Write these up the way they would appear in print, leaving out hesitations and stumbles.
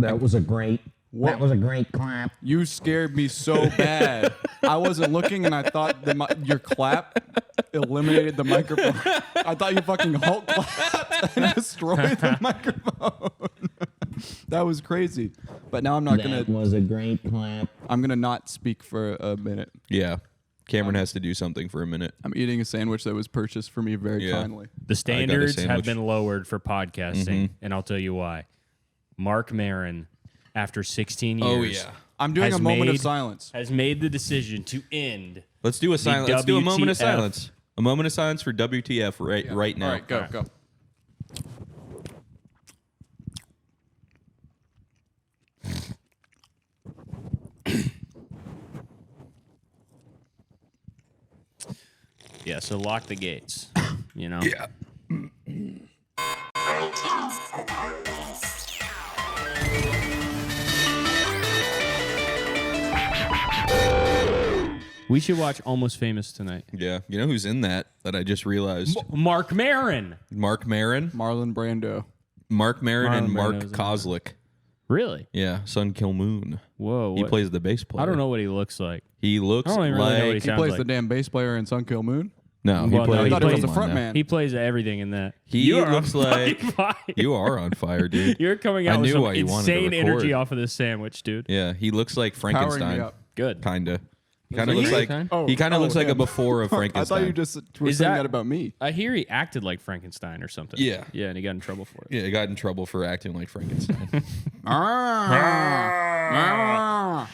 That was a great clap. You scared me so bad. I wasn't looking, and I thought your clap eliminated the microphone. I thought you fucking Hulk clapped and destroyed the microphone. That was crazy. But now I'm not gonna. That was a great clap. I'm gonna not speak for a minute. Yeah. Cameron has to do something for a minute. I'm eating a sandwich that was purchased for me very kindly. The standards have been lowered for podcasting, and I'll tell you why. Mark Maron, after 16 years, Oh yeah. I'm doing a moment of silence. Has made the decision to end. Let's do a silence. Let's do a moment of WTF. silence. A moment of silence for WTF right now. All right, go. Yeah, so lock the gates. You know? Yeah. We should watch Almost Famous tonight. Yeah. You know who's in that I just realized? Mark Maron. Mark Maron. Marlon Brando. Mark Maron and Marlon Mark Brando's in Kozlik. Really? Yeah. Sun Kill Moon. Whoa. He what- plays the bass player. I don't know what he looks like. He looks I don't even really know what like... he He sounds plays like. the damn bass player in Sun Kill Moon. No, Well, no, plays... he I thought he was the plays- front man. He plays everything in that. He You are looks on like... fire. You are on fire, dude. You're coming I out with knew some why you wanted to insane record. energy off of this sandwich, dude. Yeah, he looks like Powering me Frankenstein. up. Good. Kinda. Kind of he looks like... Frankenstein? He kind of looks like a him. before of I Frankenstein. thought you just were Is saying that- that about me. I hear he acted like Frankenstein or something. Yeah. Yeah, and he got in trouble for it. Yeah, he got in trouble for acting like Frankenstein.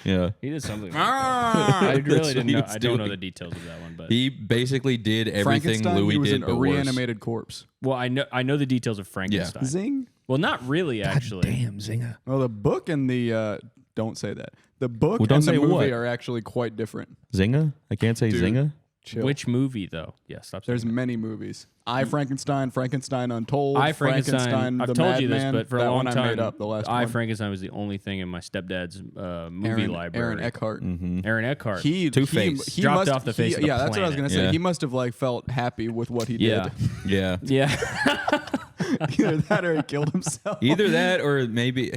Yeah. He did something like that. I really That's didn't what he know. was I don't know doing. the details of that one, but He basically did everything Frankenstein, Louis he was did, a but worse. reanimated corpse. well, I know the details of Frankenstein. Zing. Well, not really, actually. Damn, Zinger. Well, the book and the don't say that. The book Well, don't and the say movie what? are actually quite different. Zinga? I can't say Dude. Zinga. Chill. Which movie, though? Yeah, stop saying There's many movies. I Frankenstein, Frankenstein Untold, I Frankenstein. I've The told you this, Madman. but for a that long one time, I made up. The last I one. Frankenstein was the only thing in my stepdad's movie library. Aaron Eckhart. Aaron Eckhart. He Two-Face. he Dropped must- off the face of the Yeah, that's what I was gonna say. Yeah. He must have like felt happy with what he yeah, Yeah. yeah. did. Either that or he killed himself. Either that or maybe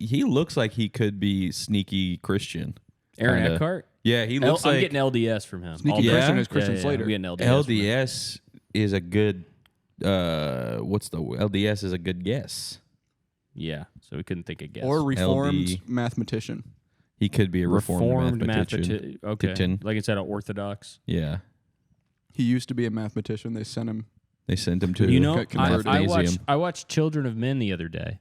he looks like he could be sneaky Christian. Aaron Kinda. Eckhart. Yeah, he looks I'm like getting LDS from him. Sneaky Yeah? Christian is Christian yeah, Slater. I'm getting LDS. from him. LDS is a good LDS is a good guess. Yeah, so we couldn't think of guess. Or reformed LD. mathematician. He could be a reformed mathematician. mathematician. Okay, Kitchen. like instead of Orthodox. Yeah. He used to be a mathematician. They sent him. They sent him to You know, got converted. I watched Children of Men the other day,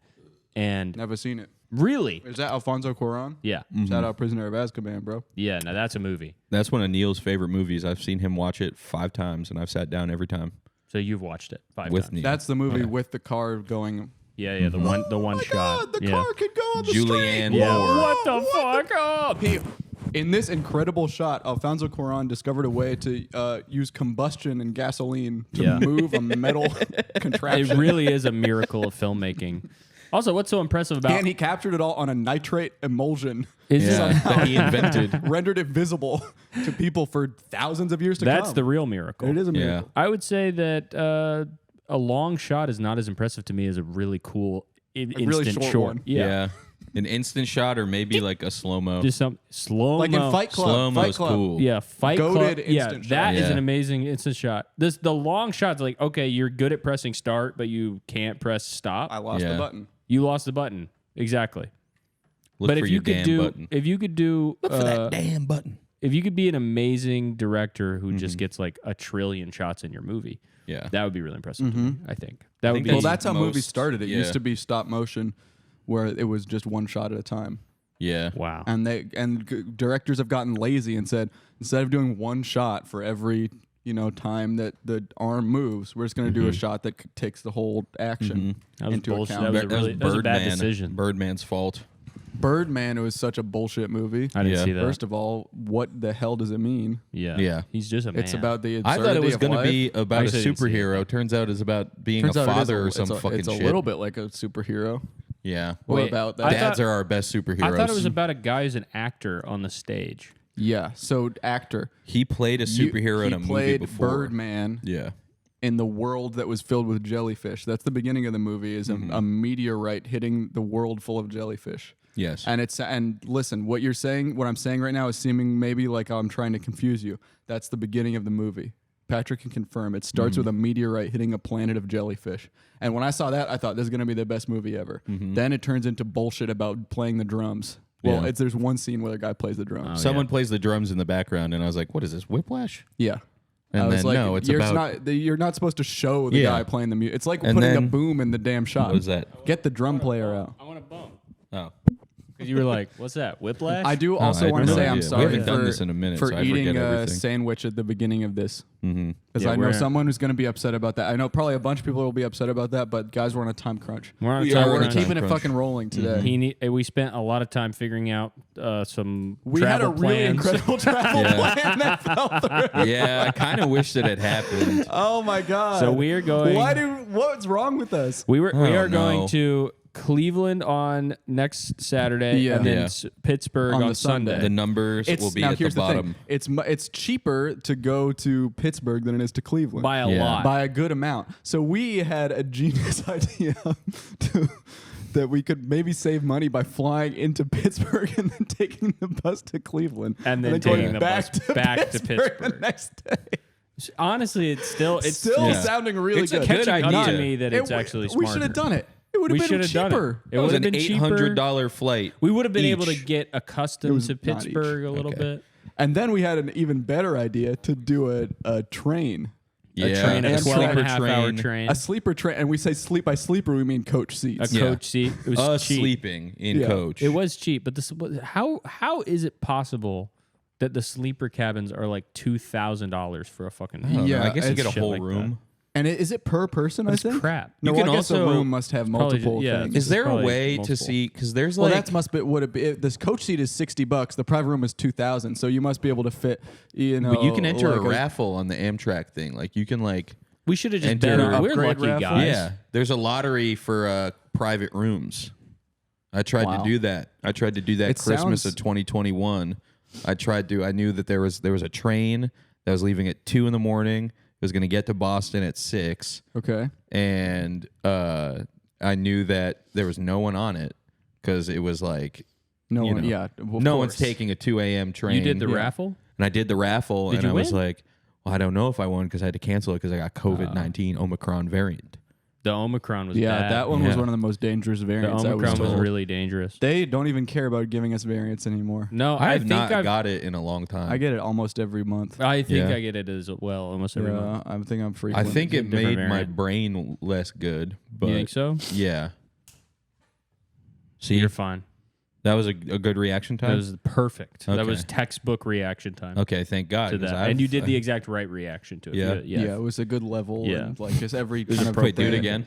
and Never seen it. really, Is that Alfonso Cuarón? yeah, Shout out Prisoner of Azkaban, bro. yeah. Now that's a movie. That's one of Neil's favorite movies. I've seen him watch it 5 times, and I've sat down every time So you've watched it 5 with times. Neil. That's the movie with the car going. Yeah, yeah. The one shot. God, the yeah. car could go on the Julianne street. Yeah. Moore. What the fuck up? In this incredible shot, Alfonso Cuarón discovered a way to use combustion and gasoline to Yeah. move a metal It contraption. really is a miracle of filmmaking. Also, what's so impressive about And he captured it all on a nitrate emulsion, is Yeah, that he invented. rendered it visible to people for thousands of years to come. that's the real miracle. It is a Yeah. miracle. I would say that a long shot is not as impressive to me as a really cool instant really short one. Yeah. An instant shot or maybe like a slow-mo. Just some slow Like in Fight Club. Slow-mo's Fight Club. cool. Yeah, Fight Goated Club. Yeah, instant shot. that is Yeah. an amazing instant shot. The long shot's like, okay, you're good at pressing start, but you can't press stop. I lost Yeah. the button. You lost the button. Exactly. Look but for if your you could damn do, button. if you could do, Look for that damn button. if you could be an amazing director who just gets like a trillion shots in your movie, Yeah. that would be really impressive. To me, I think that would think be. Well, That's that's how movies most- started. It yeah. used to be stop motion, where it was just one shot at a time. Yeah. wow. And directors have gotten lazy and said, instead of doing one shot for every time that the arm moves, we're just going to do a shot that takes the whole action That was into bullshit. account. That was a bad Birdman. decision. Birdman's fault. Birdman was such a bullshit movie. I didn't Yeah. see that. First of all, what the hell does it mean? yeah. Yeah. He's just a man. It's about the I absurdity thought it was of going to life. be about a Actually, I didn't see it. superhero. Turns out it's about being Turns a out it is father or some it's fucking it's shit. a little bit like a superhero. Yeah. What Wait, about that? I Dads thought- are our best superheroes. I thought it was about a guy who's an actor on the stage. Yeah. So actor. He played a superhero in he a movie played before. Birdman Yeah. in the world that was filled with jellyfish. That's the beginning of the movie, is a meteorite hitting the world full of jellyfish. Yes. And listen, what I'm saying right now is seeming maybe like I'm trying to confuse you. That's the beginning of the movie. Patrick can confirm. It starts with a meteorite hitting a planet of jellyfish. And when I saw that, I thought this is going to be the best movie ever. Then it turns into bullshit about playing the drums. Well, there's one scene where the guy plays the drums. Someone plays the drums in the background, and I was like, what is this, Whiplash? Yeah. And I was then, like, no, it's about... you're not supposed to show the guy playing the music. It's like putting a boom in the damn shot. What is that? Get the drum player out. I want a bone. Oh. Because you were like, what's that, Whiplash? I do also want to say I'm sorry we haven't done this in a minute, for so I eating forget a everything. sandwich at the beginning of this. Because Yeah, I know we're- someone who's going to be upset about that. I know probably a bunch of people will be upset about that, but guys, we're on a time crunch. We're on a We time are We're on a crunch. time keeping it crunch. fucking rolling today. We spent a lot of time figuring out some We had a travel really plans. incredible travel plan that fell through. Yeah, I kind of wish that it happened. Oh my god! So we are going. What's wrong with us? We are don't going know. to Cleveland on next Saturday, and then Pittsburgh On on the Sunday. The numbers will be now at the here's bottom. thing. It's cheaper to go to Pittsburgh than it is to Cleveland by a Yeah. lot. by a good amount. So we had a genius idea that we could maybe save money by flying into Pittsburgh and then taking the bus to Cleveland And then going taking the bus back to the Pittsburgh. next day. Honestly, it's still Still sounding really It's a good. good catching up idea. to me that it's actually We smarter. should have done it. It would We have should been have done cheaper. it. It It was would have an been cheaper. $800 flight. We would have been able to each. get accustomed was to not each. Pittsburgh a little Okay. bit. And then we had an even better idea to do a train. Yeah, Train, a Amtrak 12.5-hour train, A sleeper train. And we say sleep by sleeper, we mean coach a seats. coach seat. It was Us cheap. sleeping in Yeah. coach. It was cheap, but how is it possible that the sleeper cabins are like $2,000 for a fucking? I don't know. Yeah, I guess you it's get a shit whole like room. And is it per person, I It's think? crap. No, You well, can I guess also- a room must have probably- multiple yeah, things. Is there a probably way to multiple. see? Because there's Well, like that must be would it be? This coach seat is $60. The private room is $2,000. So you must be able to fit. You know, but you can enter like a raffle on the Amtrak thing. Like you can like We should have just Enter been. an We're upgrade lucky raffle? guys. yeah. There's a lottery for private rooms. I tried Wow. to do that. I tried to do that It Christmas sounds- of 2021. I knew that there was a train that was leaving at 2 a.m. It was going to get to Boston at 6, Okay. and I knew that there was no one on it because it was like No you one. know, Yeah. of no one's course. taking a 2 a.m. train. You did the Yeah. raffle. And I did the raffle, Did and you I was win? like, well, I don't know if I won because I had to cancel it because I got COVID-19 Omicron variant. The Omicron was Yeah, bad. that one was Yeah. one of the most dangerous The variants. I Omicron was told. really dangerous. They don't even care about giving us variants anymore. No, I I have think not I've got it in a long time. I get it almost every month. I think Yeah. I get it as well almost every month. I think I'm I frequent. think it Different made my variant. brain less good. But You think so? Yeah. See, You're fine. that was a good reaction time. That was perfect. That Okay. was textbook reaction time Okay, thank God. to 'cause that. And you did the exact right reaction to it. Yeah. Yeah. it was a good level. Yeah. And like just every kind of Wait, do it thing. again.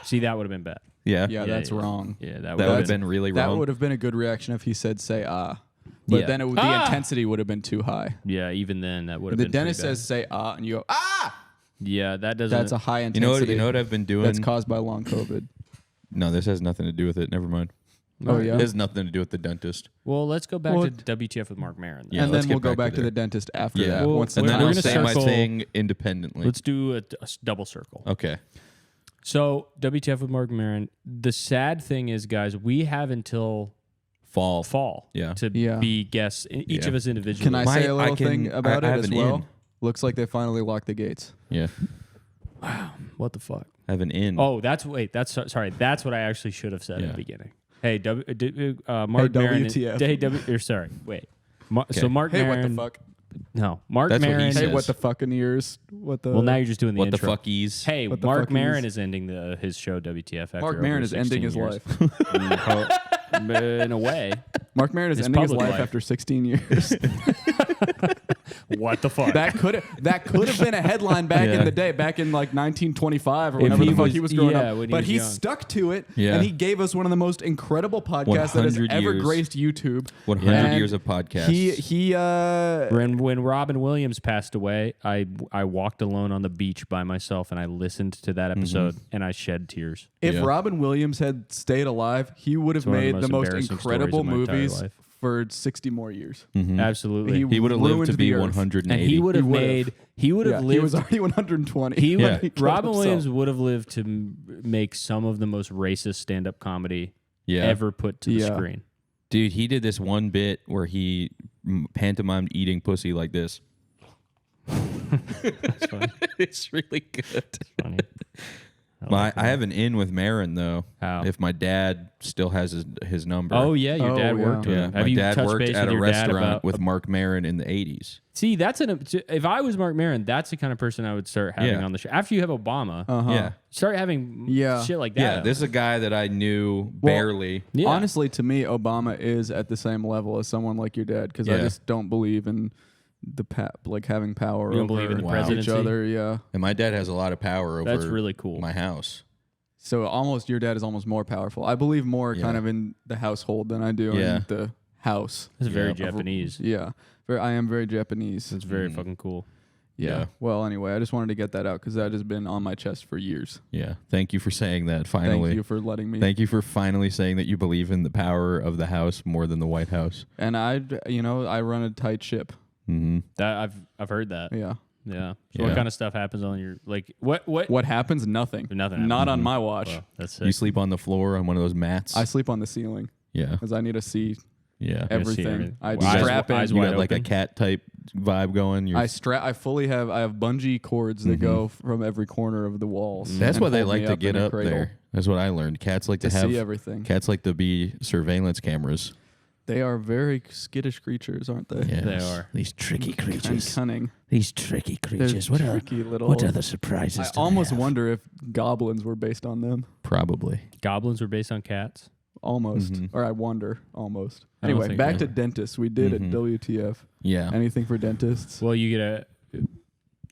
See, that would have been bad. Yeah. Yeah, that's wrong. Yeah, that That would would have have been really That wrong. would have been a good reaction if he said "say ah," but Yeah. then the intensity would have been too high. Yeah, even then that would have The been pretty dentist bad. says "say ah" and you go "ah." Yeah, that doesn't. That's a high You intensity. know what I've been doing? that's caused by long COVID. No, this has nothing to do with it. Never mind. Oh yeah. It has nothing to do with the dentist. Well, let's go back Well, to WTF with Mark Maron. then. Yeah, and let's then get we'll go back back to to there. the dentist after Yeah. that. Well, Once the And then we're I'll gonna say my circle- thing independently. Let's do a double circle. Okay. So WTF with Mark Maron. The sad thing is, guys, we have until fall Yeah. to Yeah. be guests. Each Yeah. of us individually. Can I say a I little can- thing about I it have as an well? in. Looks like they finally locked the gates. Yeah. What the fuck? Have an in. Oh, that's sorry. That's what I actually should have said at Yeah. the beginning. Hey, Mark Maron. WTF. Sorry, wait. Okay. So Mark Hey, Maron. what the fuck? No, Mark That's what he Maron. said. Hey, what the fucking ears? What the? Well, now you're just doing the what the intro. fuckies? Hey, What the Mark fuck Maron is- is ending his show WTF. After Mark over Maron is 16 ending his years. life. In a way. Mark Maron is His ending his public life life. after 16 years. What the fuck? that could have been a headline back Yeah. in the day, back in like 1925 or If whenever he the fuck was- he was growing yeah, up. when he But was he young. stuck to it, Yeah. and he gave us one of the most incredible podcasts that has 100 ever years. graced YouTube. 100 And years of podcasts. He when Robin Williams passed away, I walked alone on the beach by myself and I listened to that episode and I shed tears. if Yeah. Robin Williams had stayed alive, he would have one of the made most the most embarrassing incredible stories of my entire movies life. for 60 more years. Absolutely. He would have lived ruined to be the earth. 180. And he would have made. He would have Yeah, lived. he was already 120. He would. Yeah. He killed Robin himself. Williams would have lived to make some of the most racist stand-up comedy ever put to the screen. Dude, he did this one bit where he pantomimed eating pussy like this. That's funny. It's really good. That's funny. I have an in with Maron though. How? If my dad still has his number. Oh yeah, your dad yeah. worked with Yeah, him. my Have you dad touched worked base at with a your dad restaurant about, with Mark Maron in the 80s. See, that's if I was Mark Maron, that's the kind of person I would start having Yeah. on the show. After you have Obama, Yeah. start having Yeah. shit like that. Yeah, this is a guy that I knew barely. Yeah. Honestly, to me, Obama is at the same level as someone like your dad because I Yeah. just don't believe in the like having power You don't over believe in the each presidency? other. Yeah. And my dad has a lot of power over That's really cool. my house. So almost your dad is almost more powerful. I believe more kind of in the household than I do Yeah. in the house. It's very Yeah. Japanese. Yeah. I am very Japanese. It's very fucking cool. Yeah. Yeah. Well, anyway, I just wanted to get that out because that has been on my chest for years. Yeah. Thank you for saying that finally. Thank you for letting me. Thank you for finally saying that you believe in the power of the house more than the White House. And I run a tight ship. Mm-hmm. That I've heard that. Yeah. Yeah. So Yeah. what kind of stuff happens on your what? What happens? Nothing. Nothing Not happens. on my watch. Well, that's You it. sleep on the floor on one of those mats. I sleep on the ceiling yeah. because I need to see Yeah. everything. everything. I Well, eyes- strap in. eyes You wide got like a open. cat type vibe going. You're, I have bungee cords that go from every corner of the walls. that's and why they hold me like to up get in a up cradle there. That's what I learned. Cats like to to have see everything. Cats like to be surveillance cameras. They are very skittish creatures, aren't they? Yes. They are. These tricky And creatures. cunning. These tricky They're creatures. What are tricky little. what other surprises? I do they almost have? wonder if goblins were based on them. Probably. Goblins were based on cats. Almost. Mhm. Or I wonder. Almost. I don't Anyway, think back they to were. dentists. We did it. Mhm. WTF. Yeah. Anything for dentists? Well, you get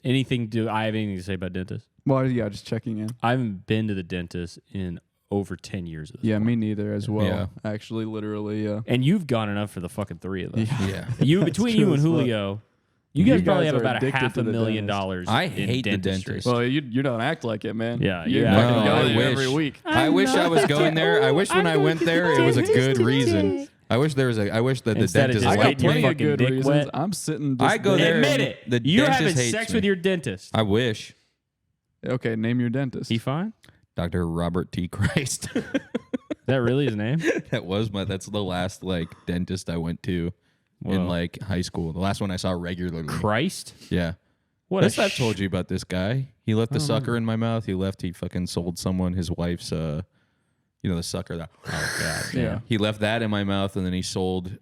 anything. Do I have anything to say about dentists? Well, yeah, just checking in. I haven't been to the dentist in over 10 years. At this Yeah, point. me neither as well. Yeah. Actually, literally, yeah. And you've gone enough for the fucking three of us. Yeah. You That's between true you and as fuck. Julio, you You guys probably guys have are about addicted to the $500,000. I in hate the dentistry. dentist. Well, you don't act like it, man. Yeah, you yeah. fucking No, go I there every wish. week. I wish I was going there. I wish when I went there it was a good reason. I wish there was a. I wish that the Instead of dentist. just I liked got your me. plenty of fucking good dick reasons. wet. I'm sitting. Just I go there. Admit it. The You're dentist having hates sex me. with your dentist. I wish. Okay, name your dentist. He fine? Dr. Robert T. Christ. Is that really his name? That's the last like dentist I went to in Whoa. like high school. The last one I saw regularly. Christ? Yeah. What I've a told you about this guy. He left the sucker in my mouth. He fucking sold someone his wife's the sucker that Yeah. he left that in my mouth, and then he sold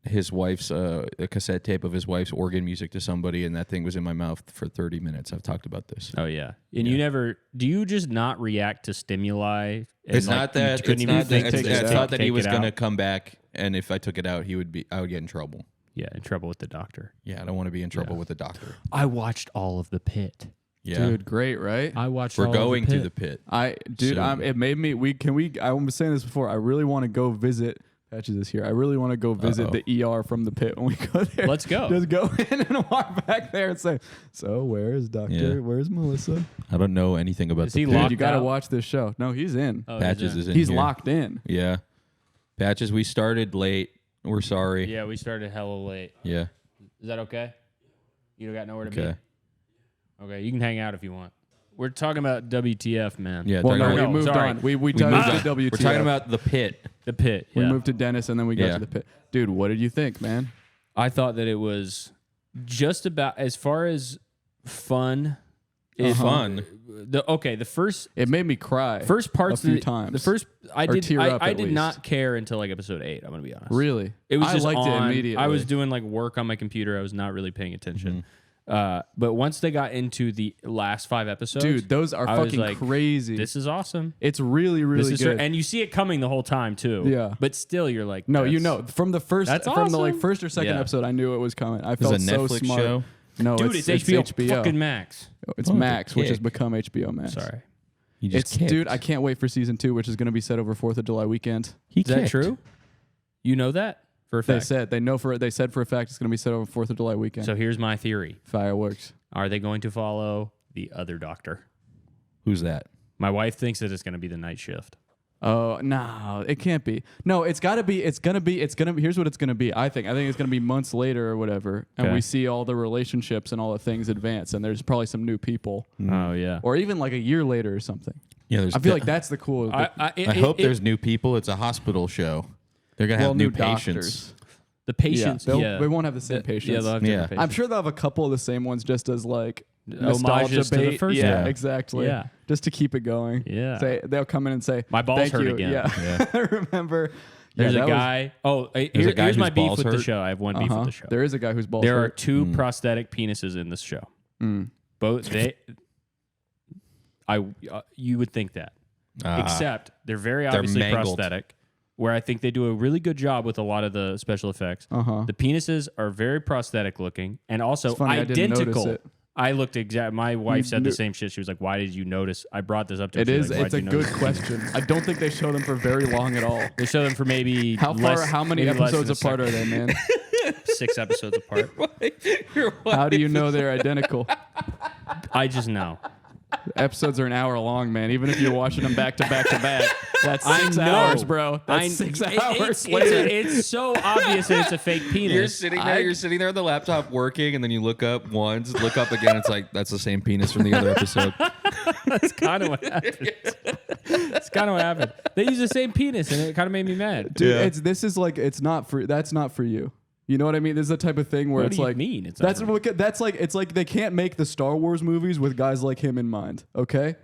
his wife's a cassette tape of his wife's organ music to somebody, and that thing was in my mouth for 30 minutes. I've talked about this. Oh yeah. And you never do you just not react to stimuli? And It's like, not you that. couldn't It's even not think that. to It's, just I thought that take he was it gonna out? come back, and if I took it out, I would get in trouble. Yeah, in trouble with the doctor. Yeah, I don't want to be in trouble with the doctor. I watched all of The Pit. Yeah, Dude, great, right? I watched we're all going of to the pit. Dude, Soon. it made me. I was saying this before. I really want to go visit. Patches is here. I really want to go visit the ER from the pit when we go there. Let's go. Just go in and walk back there and say, "So where is Doctor? Yeah. Where's Melissa?" I don't know anything about Is the he pit. locked Dude, you got to out? watch this show. No, he's in. Oh, Patches is in. He's here. locked in. Yeah, Patches. We started late. We're sorry. Yeah, we started hella late. Yeah. Is that okay? You don't got nowhere to Okay. be? Okay, you can hang out if you want. We're talking about WTF, man. Yeah. Well, talking no, about- we moved sorry. on. We we touched moved the on. WTF. We're talking about the pit. The Pit. We Yeah. moved to Dennis and then we got Yeah. to the pit. Dude, what did you think, man? I thought that it was just about as far as fun. It, Fun. The first It made me cry. parts a few of the, times. The first I Or did tear up I at did least. not care until like episode 8. I'm gonna be honest. Really? It was I just liked on. it immediately. I was doing like work on my computer. I was not really paying attention. But once they got into the last 5 episodes, Dude, those are I was fucking like, crazy. This is awesome. It's really, really This is good. and you see it coming the whole time too. Yeah. But still, you're like, No, you that's- know, from the first, That's from the like awesome. first or second Yeah. episode, I knew it was coming. I It's felt a so Netflix smart. show. No, dude, it's HBO, fucking Max. It's Oh, Max, which has kick. become HBO Max. Sorry, You just It's kicked. dude, I can't wait for season 2, which is going to be set over 4th of July weekend. He is that kicked. true? You know that for a fact. They said for a fact it's going to be set over 4th of July weekend. So here's my theory: Fireworks. are they going to follow the other doctor? Who's that? My wife thinks that it's going to be the night shift. Oh no, it can't be. No, it's gotta be. It's gonna be. Here's what it's gonna be. I think it's gonna be months later or whatever, and Okay. we see all the relationships and all the things advance, and there's probably some new people, Oh yeah. or even like a year later or something. Yeah, there's I feel like that's the cool. I hope there's new people. It's a hospital show. They're gonna have new patients. doctors. the patients. Yeah, they won't have the same patients. Yeah, they'll have different I'm patients. sure they'll have a couple of the same ones, just as like Homages nostalgia to the bait. first Yeah, one. exactly. Yeah. Just to keep it going. Yeah. They'll come in and say, My balls "Thank hurt you." again. Yeah. I remember. There's yeah, a that was- guy. There's a guy here's my whose beef balls with the hurt. show. I have one beef with the show. There is a guy whose balls There are hurt. 2 prosthetic penises in this show. Both you would think that, except they're very obviously mangled. prosthetic. Where I think they do a really good job with a lot of the special effects. The penises are very prosthetic looking and also It's funny, I didn't identical. notice it. I looked exact. My wife said the knew- same shit. She was like, "Why did you notice?" I brought this up to her. It She was is. like, It's "Why'd a you good notice?" question. I don't think they show them for very long at all. They show them for maybe How many maybe less than episodes a apart are second. they, man? 6 episodes apart. How do you know they're identical? I just know. Episodes are an hour long, man. Even if you're watching them back to back to back, that's I 6 know. hours, bro. That's 6 hours later. It's so obvious that it's a fake penis. You're sitting there on the laptop working, and then you look up once, look up again. It's like that's the same penis from the other episode. That's kind of what happened. It's kind of what happened. They use the same penis, and it kind of made me mad. Dude, Yeah. it's not for. That's not for you. You know what I mean? This is the type of thing where What it's do you like mean it's that's not it's like they can't make the Star Wars movies with guys like him in mind. Okay,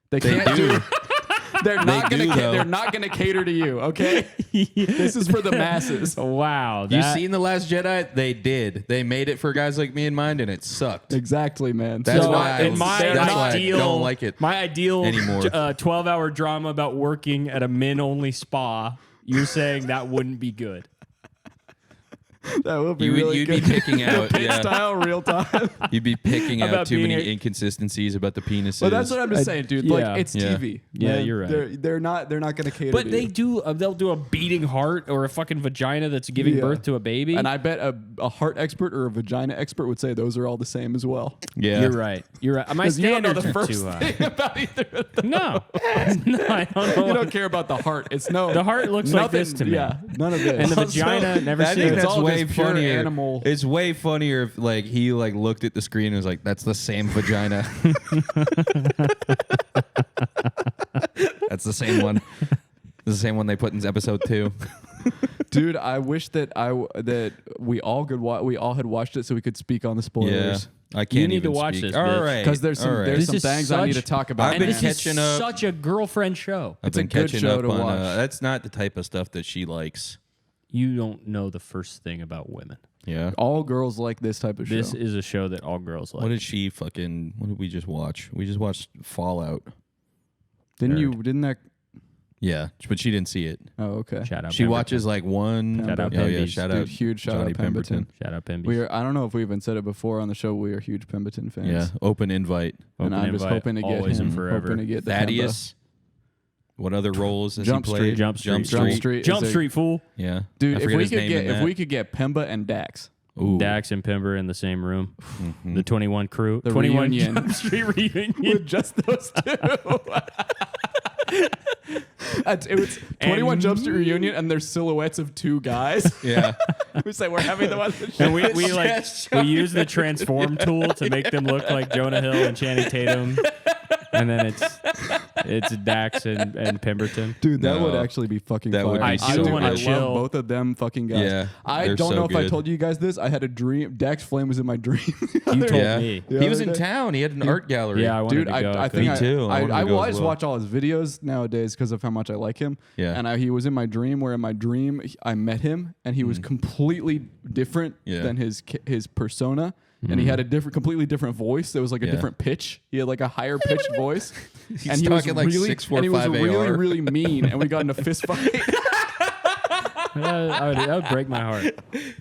they can't do. They're not do, gonna. though. They're not gonna cater to you. Okay, this is for the masses. Wow. You that- seen The Last Jedi? They did. They made it for guys like me in mind, and it sucked. Exactly, man. That's So why in my I ideal, don't like it my ideal anymore. 12-hour drama about working at a men-only spa, you're saying that wouldn't be good. That would be You'd really be good. picking out, Pit yeah. style, real time. You'd be picking out About too being many a- inconsistencies about the penises. But that's what I'm just saying, dude. yeah. Like it's Yeah. TV. Yeah, man. you're right. They're not gonna cater. But to they you. do. They'll do a beating heart or a fucking vagina that's giving Yeah. birth to a baby. And I bet a heart expert or a vagina expert would say those are all the same as well. Yeah. You're right. You're right. My 'Cause you don't know standards the are first too high. thing about either of them. No, no, I don't know. You don't care about the heart. It's no. The heart looks like this to me. Yeah, none of this. And the vagina never I seen think it. It's that's all way just pure funnier. animal. It's way funnier if like he like looked at the screen and was like, "That's the same vagina." That's the same one. It's the same one they put in episode 2. Dude, I wish that we all had watched it so we could speak on the Yeah, spoilers. I can't. You need to even watch speak. this, All bitch. right, Because there's some all right. there's This some is things I need to such- talk about. I've And been this man. is catching up. such a girlfriend show. I've It's a been good catching show up to on. watch. That's not the type of stuff that she likes. You don't know the first thing about women. Yeah. All girls like this type of show. This is a show that all girls like. What did we just watch? We just watched Fallout. Didn't that? Yeah, but she didn't see it. Oh, okay. Shout out. She Pemberton. watches like one. Shout out Oh yeah, Pembies. shout Dude, out. huge shout Johnny out Pemberton. Shout out Pemby. We are. I don't know if we even said it before on the show. We are huge Pemberton fans. Yeah, open invite. And I'm just hoping to get always him. and forever. Hoping to get the Thaddeus. What other roles has Jump he played? Street. Jump Street. Jump Street. Jump is a- Street, fool. Yeah, Dude, I if forget we his could name get in that. Pemba and Dax. Ooh. Dax and Pember in the same room. Mhm. The 21 crew. The 21 reunion. Jump Street reunion. With just those two. It was 21 Jump Street reunion, and there's silhouettes of two guys. Yeah, We say we're having them on the show. And we use the transform tool to make them look like Jonah Hill and Channing Tatum. And then it's Dax and Pemberton. Dude, that No. would actually be fucking That fire. would be I so do wanna good. chill. love both of them fucking guys. Yeah, I they're don't so know if I good. told you guys this. I had a dream. Dax Flame was in my dream. You told yeah. me. The He was other in day. town. He had an art gallery. Yeah, I wanted Dude, to go. I think Me too. I wanted to go I as just well. watch all his videos nowadays because of how much I like him. Yeah. And he was in my dream, where in my dream I met him, and he was completely different Yeah. than his persona. And he had a completely different voice. There was like a Yeah. differed pitch. He had like a higher pitched voice. He's and he was talking like really, 6'4", and he was 5 really, AR. really mean. And we got in a fist fight. That would break my heart. See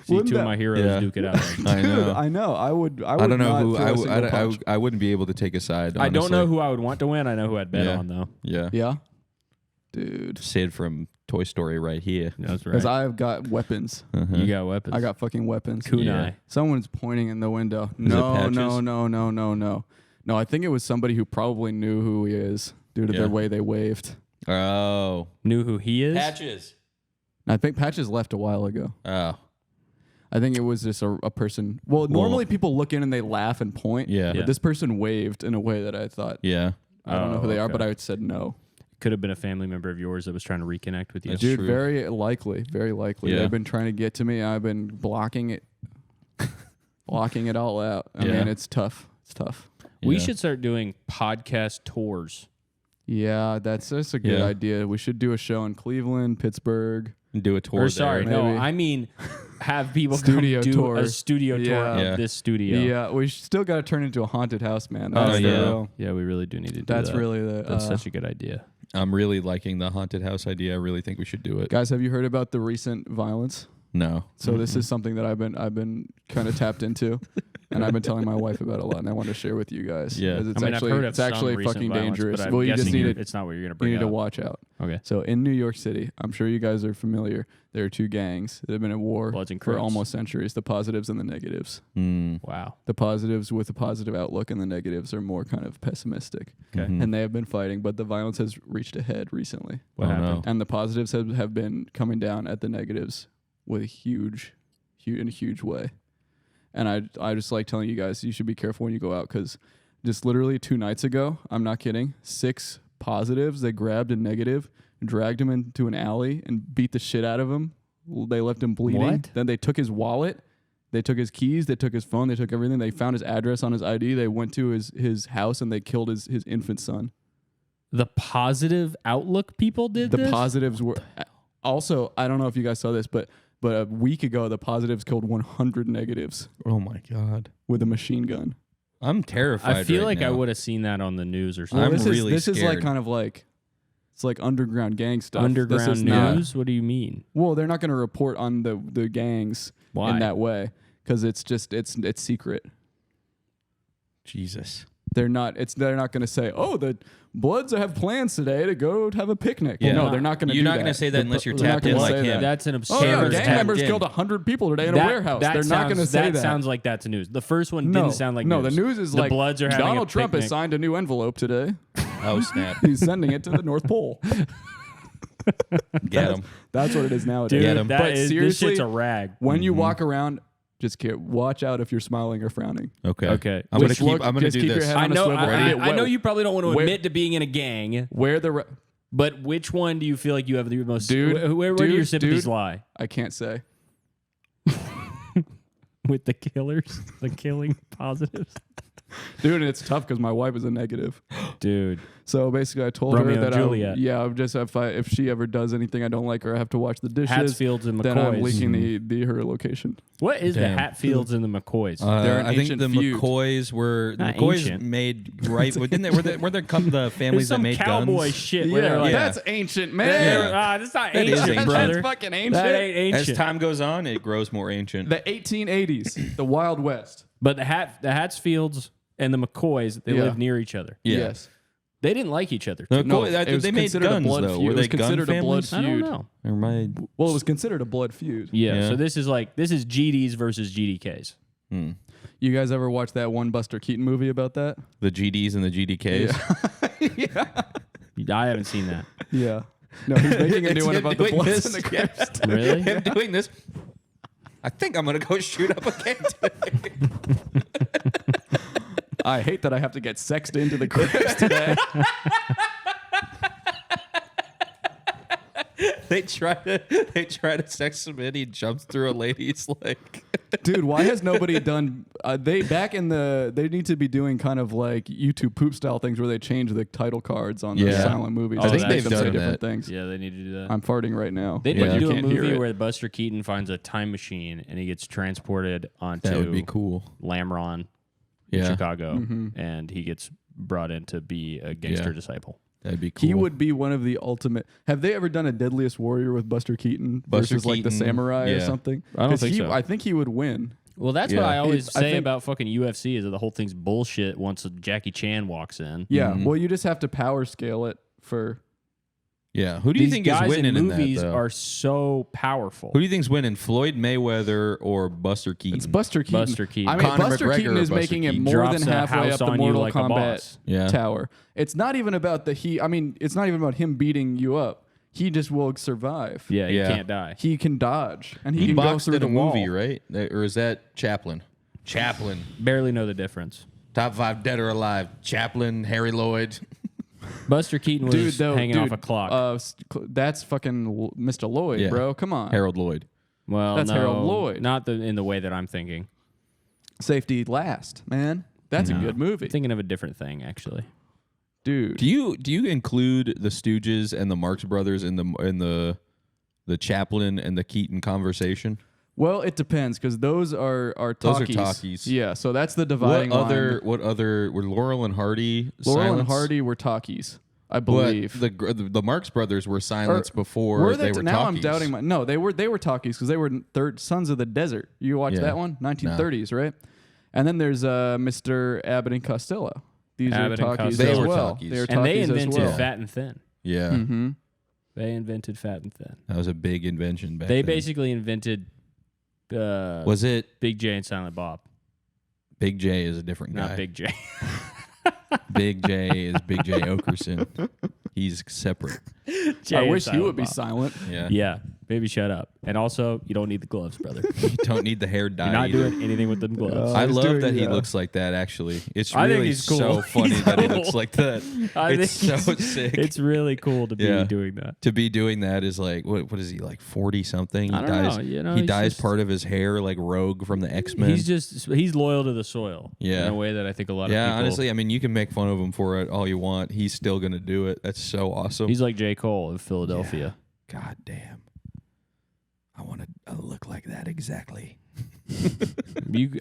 Wouldn't two of that- my heroes Yeah. duke it out. I know. I know. I would. I don't know not who. throw a single punch. I wouldn't be able to take a side. I don't honestly. know who I would want to win. I know who I'd bet Yeah. on, though. Yeah. Yeah, dude. Sid from Toy Story right here. That's Because right. I've got weapons. You got weapons. I got fucking weapons. kunai. Yeah. Someone's pointing in the window. it No, Patches? no. No, I think it was somebody who probably knew who he is due to Yeah. the way they waved. Oh. Knew who he is? Patches. I think Patches left a while ago. Oh. I think it was just a person. Well, normally people look in and they laugh and point. Yeah. But this person waved in a way that I thought, Yeah. I don't know who they are, okay. but I said no. Could have been a family member of yours that was trying to reconnect with you. That's Dude, true. very likely. Very likely. Yeah. They've been trying to get to me. I've been blocking it. Blocking it all out. I Yeah. mean, it's tough. It's tough. We Yeah. should start doing podcast tours. Yeah, that's a good Yeah. idea. We should do a show in Cleveland, Pittsburgh. Do a tour Or sorry, there. no, Maybe. I mean have people Studio come do tour. a studio tour Yeah. of Yeah. this studio. Yeah, we still got to turn it into a haunted house, man. Oh, That's the yeah. real- Yeah, we really do need to do That's that. really the. That's such a good idea. I'm really liking the haunted house idea. I really think we should do it. Guys, have you heard about the recent violence? No. So this is something that I've been kind of tapped into, and I've been telling my wife about a lot, and I want to share with you guys. Yeah. 'Cause it's I mean, actually I've heard of it's actually some recent fucking violence, dangerous. but I'm Well, you just guessing need to it's not what you're going to you bring need to up. watch out. Okay. So in New York City, I'm sure you guys are familiar. There are two gangs that have been at war Bloods and for Crips. almost centuries: the positives and the negatives. Wow. The positives with a positive outlook, and the negatives are more kind of pessimistic. Okay. Mhm. And they have been fighting, but the violence has reached a head recently. What Oh, happened? no. And the positives have been coming down at the negatives with a huge in a huge way. And I just like telling you guys, you should be careful when you go out, because just literally 2 nights ago, I'm not kidding, 6 positives, they grabbed a negative, dragged him into an alley and beat the shit out of him. They left him bleeding. What? Then they took his wallet, they took his keys, they took his phone, they took everything. They found his address on his ID. They went to his house and they killed his infant son. The positive outlook people did The this? positives were also, I don't know if you guys saw this, but a week ago the positives killed 100 negatives Oh my God. with a machine gun. I'm terrified. I feel right like I now. would have seen that on the news or I'm something. this is like scared. kind of like, it's like underground gang stuff. This Underground is not- news? What do you mean? well, they're not going to report on the gangs Why? in that way, because it's just it's secret. Jesus. They're not going to say, oh, the Bloods have plans today to go have a picnic. Yeah. Well, no, they're not going to. You're do not that. going to say that unless you're They're not tapped in gonna like say him. that. That's an Oh obscene. yeah, Cameras gang tapped members in. killed 100 people today in a warehouse. They're not sounds- going to say that. sounds like that's news. The first one no, didn't sound like no. news. The news is the like Bloods are having Donald a Trump has picnic. signed a new envelope today. Oh snap! He's sending it to the North Pole. Get him. That's what it is nowadays. Dude, Get 'em. that But is, this seriously, shit's a rag. when you walk around, just watch out if you're smiling or frowning. Okay. Okay. I'm gonna Just keep. look- I'm gonna just do keep your this. head I on a know. swivel. I know you probably don't want to Where- admit to being in a gang, Where the but which one do you feel like you have the most? Dude, where do your dude, sympathies dude. lie? I can't say. With the killers, the killing positives. Dude, and it's tough because my wife is a negative. Dude, So basically, I told Romeo her that and Juliet. I'm just if she ever does anything I don't like her, I have to watch the dishes. Hatfields and Then I'm McCoys. leaking her location. What is Damn. the Hatfields and the McCoys? They're an I think ancient the feud. McCoys were Not the McCoys ancient. made right. Didn't they? Were there the families It's that some made cowboy guns? shit. Where they're like, Yeah. That's ancient, man. Yeah. That's not That is ancient, ancient. brother. That's fucking ancient. That ain't As ancient. time goes on, it grows more ancient. The 1880s, the Wild West. But the Hatfields and the McCoys, they Yeah. live near each other. Yeah. Yes. They didn't like each other. The No, McCoy- it was they made considered a guns blood though. feud. Were It they was gun considered a blood families? I don't feud. know. Or am I- Well, it was considered a blood feud. Yeah, Yeah. so this is GDs versus GDKs. You guys ever watch that one Buster Keaton movie about that? the GDs and the GDKs. I haven't seen that. Yeah. No, he's making a It's new one him about the doing Bloods this, and the Crips. Really? Him doing this. I think I'm gonna go shoot up a gang today. I hate that I have to get sexed into the Crips today. They try to sex him in. He jumps through a lady's like. Dude, why has nobody done? They need to be doing kind of like YouTube poop style things where they change the title cards on the Yeah. silent movies. I think to they've make them say done different that. things. Yeah, they need to do that. I'm farting right now. They need but to you do a can't hear movie it. where Buster Keaton finds a time machine and he gets transported onto That would be cool. Lamron in Yeah. Chicago, Mm-hmm. and he gets brought in to be a gangster Yeah. disciple. That'd be cool. He would be one of the ultimate. Have they ever done a Deadliest Warrior with Buster Keaton Buster versus like the Keaton, Samurai or yeah. something? I don't 'Cause think so. I think he would win. Well, that's what Yeah. I always I say think- about fucking UFC is that the whole thing's bullshit once Jackie Chan walks in. Yeah. Well, you just have to power scale it for. Yeah. Who do you These think is guys winning in that, movies though? are so powerful. Who do you think's winning, Floyd Mayweather or Buster Keaton? It's Buster Keaton. Buster Keaton. I mean, Conor Buster McGregor Keaton or is Buster making it Keaton? more Drops than a halfway house up the on you Mortal like a Kombat boss. Yeah. tower. It's not even about I mean, it's not even about him beating you up. He just will survive. Yeah, you Yeah. can't die. He can dodge, and he He can go boxed through in the a movie, wall. right? Or is that Chaplin? Chaplin. Barely know the difference. Top 5 dead or alive. Chaplin, Harry Lloyd. Buster Keaton was hanging off a clock. That's fucking Mr. Lloyd, Yeah. bro. Come on. Harold Lloyd. Well, that's no, Harold Lloyd. Not in the way that I'm thinking. Safety last, man. That's a good movie, I'm thinking of a different thing, actually. dude. Do you include the Stooges and the Marx Brothers in the Chaplin and the Keaton conversation? Well, it depends because those are Those are talkies. talkies. Yeah, so that's the dividing line. What other were Laurel and Hardy? Laurel silence? and Hardy were talkies, I But believe. the Marx Brothers were silenced before were they were now talkies. I'm doubting my. No, they were talkies because they were third sons of the desert. You watch Yeah. that one, 1930s, right? And then there's Mr. Abbott and Costello. These Abbott are and talkies Costello. as They were well. talkies. They were And they talkies as invented well. Fat and Thin. Yeah, Mm-hmm. They invented Fat and Thin. that was a big invention back They then. basically invented Was it Big J and Silent Bob. Big J is a different guy. Not Big J. Big J is Big J Okerson. He's separate. Jay I and wish he Silent would be Bob. silent. Yeah. Yeah, baby, shut up. And also, you don't need the gloves, brother. You don't need the hair dye. You're not either. doing anything with them gloves. I he's love doing, that he yeah. looks like that. Actually, it's I think really he's cool. so funny He's that he cool. looks like that. I It's so think sick. It's really cool to be Yeah. doing that. To be doing that is like what is he like 40 something? I He don't dyes know, you know, he he's dyes just- part of his hair like Rogue from the X-Men. He's loyal to the soil. Yeah. In a way that I think a lot of yeah, people. honestly, I mean, you can make fun of him for it all you want. He's still gonna do it. That's so awesome. He's like J. Cole of Philadelphia. God damn. I want to look like that exactly.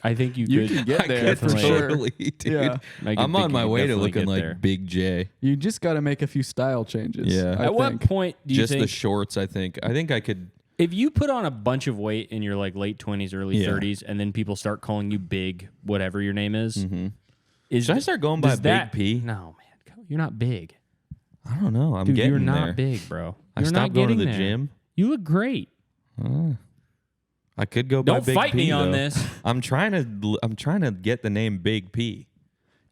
I think you You could can get I there could for sure. totally, dude. Yeah. I'm on my way to looking like Big J. You just got to make a few style changes. Yeah. I At what think. point do you Just the think shorts, I think. I think I could. if you put on a bunch of weight in your like late 20s, early Yeah. 30s, and then people start calling you Big, whatever your name is, is Should I start going by does Big that, P? No, man, you're not big. I don't know. I'm Dude, getting you're not there. big, bro. I You're stopped not going to getting the there. gym. You look great. I could go by Don't Big fight P, me on though. this. I'm trying to get the name Big P.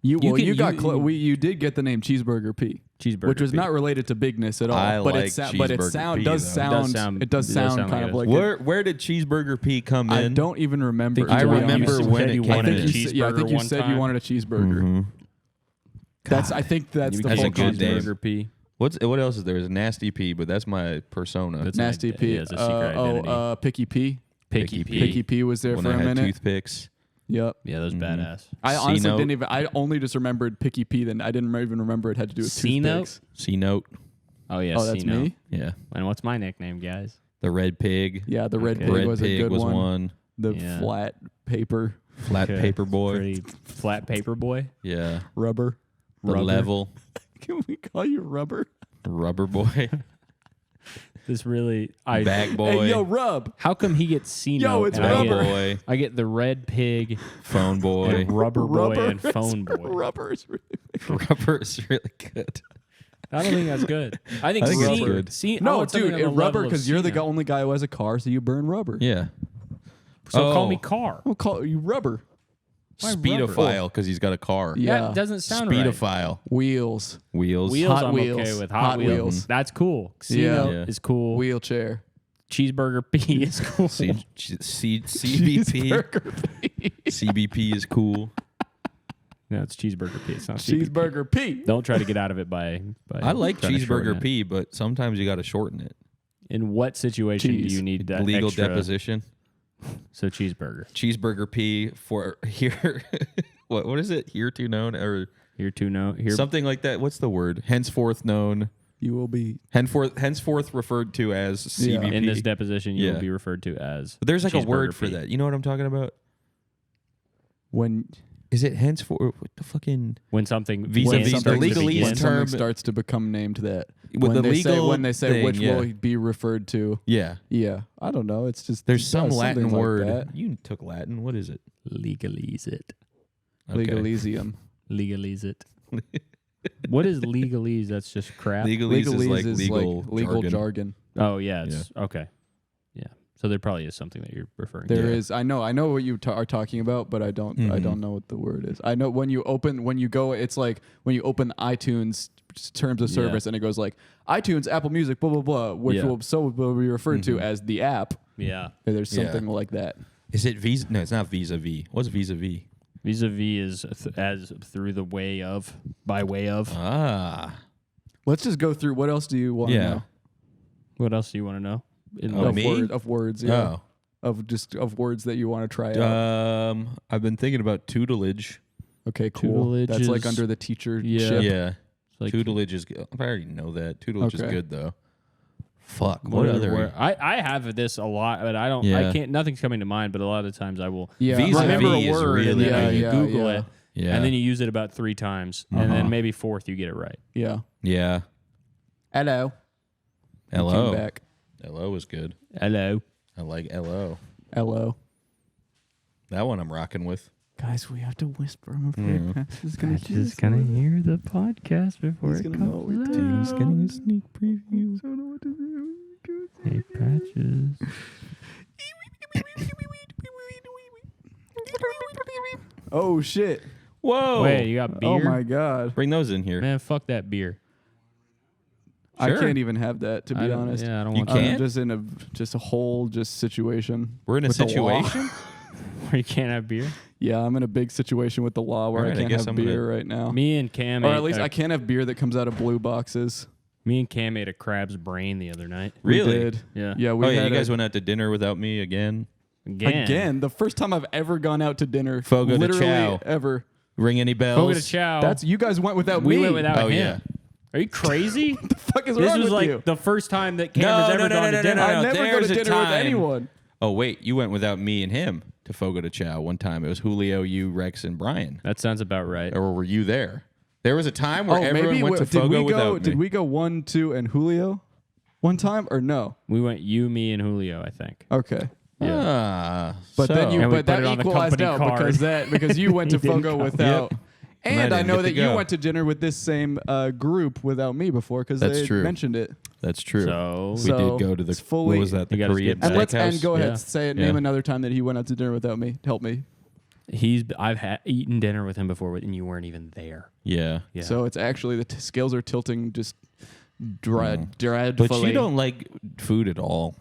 You You can- got you- you did get the name Cheeseburger P, Cheeseburger which was P. not related to bigness at all. I but like but it Cheeseburger sound P, does though. sound it does sound kind like of it. like Where did Cheeseburger P come I in? don't even remember. Think you I to be remember honest. when said it you came wanted in. a cheeseburger Yeah, I think you one said time. you wanted a cheeseburger. Mhm. That's I think that's You the That's full a good name. concept. Cheeseburger P. What else is there? There's a Nasty P, but that's my persona. That's Nasty an P. yeah, it's a secret identity. Picky P. Picky P. Picky P was there when for I a had minute. toothpicks. Yep. Yeah, those badass. I honestly C-note. didn't even. I only just remembered Picky P. Then I didn't even remember it had to do with C-note? toothpicks. C-note. Oh yeah, Oh, that's C-note. me. Yeah. And what's my nickname, guys? The Red Pig. Yeah, the red Okay. pig Red was Pig a good was one. The Yeah. flat paper Flat Okay. Paper Boy. Pretty flat paper boy. Yeah. rubber. The Rubber. Level. Can we call you rubber? Rubber Boy. This really Bag Boy. Hey, yo, rub. How come he gets C-note? Yo, it's and I Bag rubber. get- Boy. I get the red pig Phone Boy. and rubber boy Rubber and phone boy. Rubber is really Rubber is really good. I don't think that's good. I think, I think it's C, good. C, I no, want something dude. on the Rubber level of because you're the C-note. only guy who has a car, so you burn rubber. Yeah. So call Oh. me car. We'll call you rubber. Why Speedophile because he's got a car. Yeah. That doesn't sound right. Speedophile. Wheels. Wheels. Wheels, Hot I'm Wheels. okay with. Hot Hot Wheels. Wheels. That's cool. C-note Yeah. is cool. Wheelchair. Cheeseburger P is cool. CBP. Cheeseburger P. CBP is cool. No, it's Cheeseburger P. It's not CBP. Cheeseburger P. Don't try to get out of it by I like trying to shorten cheeseburger it. P, but sometimes you got to shorten it. In what situation Cheese. do you need that Legal extra? deposition. So cheeseburger. Cheeseburger P for here. What is it? Hereto known or Here to know. Here. something like that. What's the word? Henceforth known. You will be. Henceforth referred to as CBP. in this deposition, you Yeah. will be referred to as. But there's like a word Cheeseburger for P. that. You know what I'm talking about? When Is it henceforth? What the fucking When something Vis-a-vis begins the to legalese begin. when something term- starts to become named that. With when the they say, legal when they say thing, which yeah. will be referred to. Yeah. Yeah, I don't know. It's just There's some something Latin like word. that. You took Latin. What is it? Legalize it. Okay. Legalizium. Legalize it. What is legalese? That's just crap. Legalese is like legal jargon. Oh yeah, it's okay. Yeah, so there probably is something that you're referring There to. is. I know what you are talking about, but I don't know what the word is. I know when you go, it's like when you open iTunes terms of service, and it goes like iTunes, Apple Music, blah blah blah, which will be referred to as the app. Yeah, there's something like that. Is it Visa? No, it's not vis-a-vis. What's vis-a-vis? Vis-a-vis is as through the way of, by way of. Ah. Let's just go through. What else do you want to know? What else do you want to know? Of words, yeah. Of words that you want to try out. I've been thinking about tutelage. Okay, cool. Tutelage That's like is- under the teacher Yeah. ship. Yeah. Like- Tutelage is good. I already know that. Tutelage is Okay. good though. Fuck. What other? word? I have this a lot, but I don't. Yeah. I can't. Nothing's coming to mind. But a lot of times I will Yeah. Vis-a-vis remember a is word and really then good. you Google it, Yeah. and then you use it about 3 times, and then maybe 4th you get it right. Yeah. Yeah. Hello. Hello. Came back. Hello is good. Hello. I like hello. Hello. That one I'm rocking with. Guys, we have to whisper. I'm afraid Patch is gonna hear the podcast before He's gonna know what we're doing. He's getting a sneak preview. I don't know what to do. Hey, Patches. Oh shit! Whoa. Wait, you got beer? Oh my god! Bring those in here. Man, fuck that beer. I Sure. can't even have that, to I be don't- honest. Yeah, I don't You want I'm can't? just in a whole situation. We're in a with the law. situation. where you can't have beer. Yeah, I'm in a big situation with the law where Alright, I I can't guess have I'm beer right now. Me and Cam, Or ate at least a- I can't have beer that comes out of blue boxes. Me and Cam ate a crab's brain the other night. Really? We did. Yeah. Yeah, we Oh yeah, had you guys went out to dinner without me again. again. The first time I've ever gone out to dinner. Fogo de literally Chao. ever. Ring any bells? Fogo de Chao. That's you guys went without we me. went without Oh, him. yeah. Are you crazy? The fuck is This wrong was with like you? the first time that Cam No, has ever no, no, gone no, to no, dinner. no, I no. never go There's to a dinner with time. anyone. Oh wait, you went without me and him to Fogo de Chao one time. It was Julio, you, Rex, and Brian. That sounds about right. Or were you there? There was a time where Oh, everyone maybe went to did Fogo we go? without me. Did we go 1, 2, and Julio one time or no? We went you, me, and Julio, I think. Okay. Ah, But then you, And we but put that it on the equalized company out card. because you went to He didn't Fogo come. without. Yep. And I I didn't know get that to you go. went to dinner with this same group without me before because That's they true. mentioned it. That's true. So, we So, did go to the. it's fully- what was that? The You gotta Korean skip And let's steakhouse? go ahead Yeah. say it. Yeah. Name another time that he went out to dinner without me. Help me. I've eaten dinner with him before, and you weren't even there. Yeah. Yeah. So it's actually the scales are tilting just dreadfully. But you don't like food at all.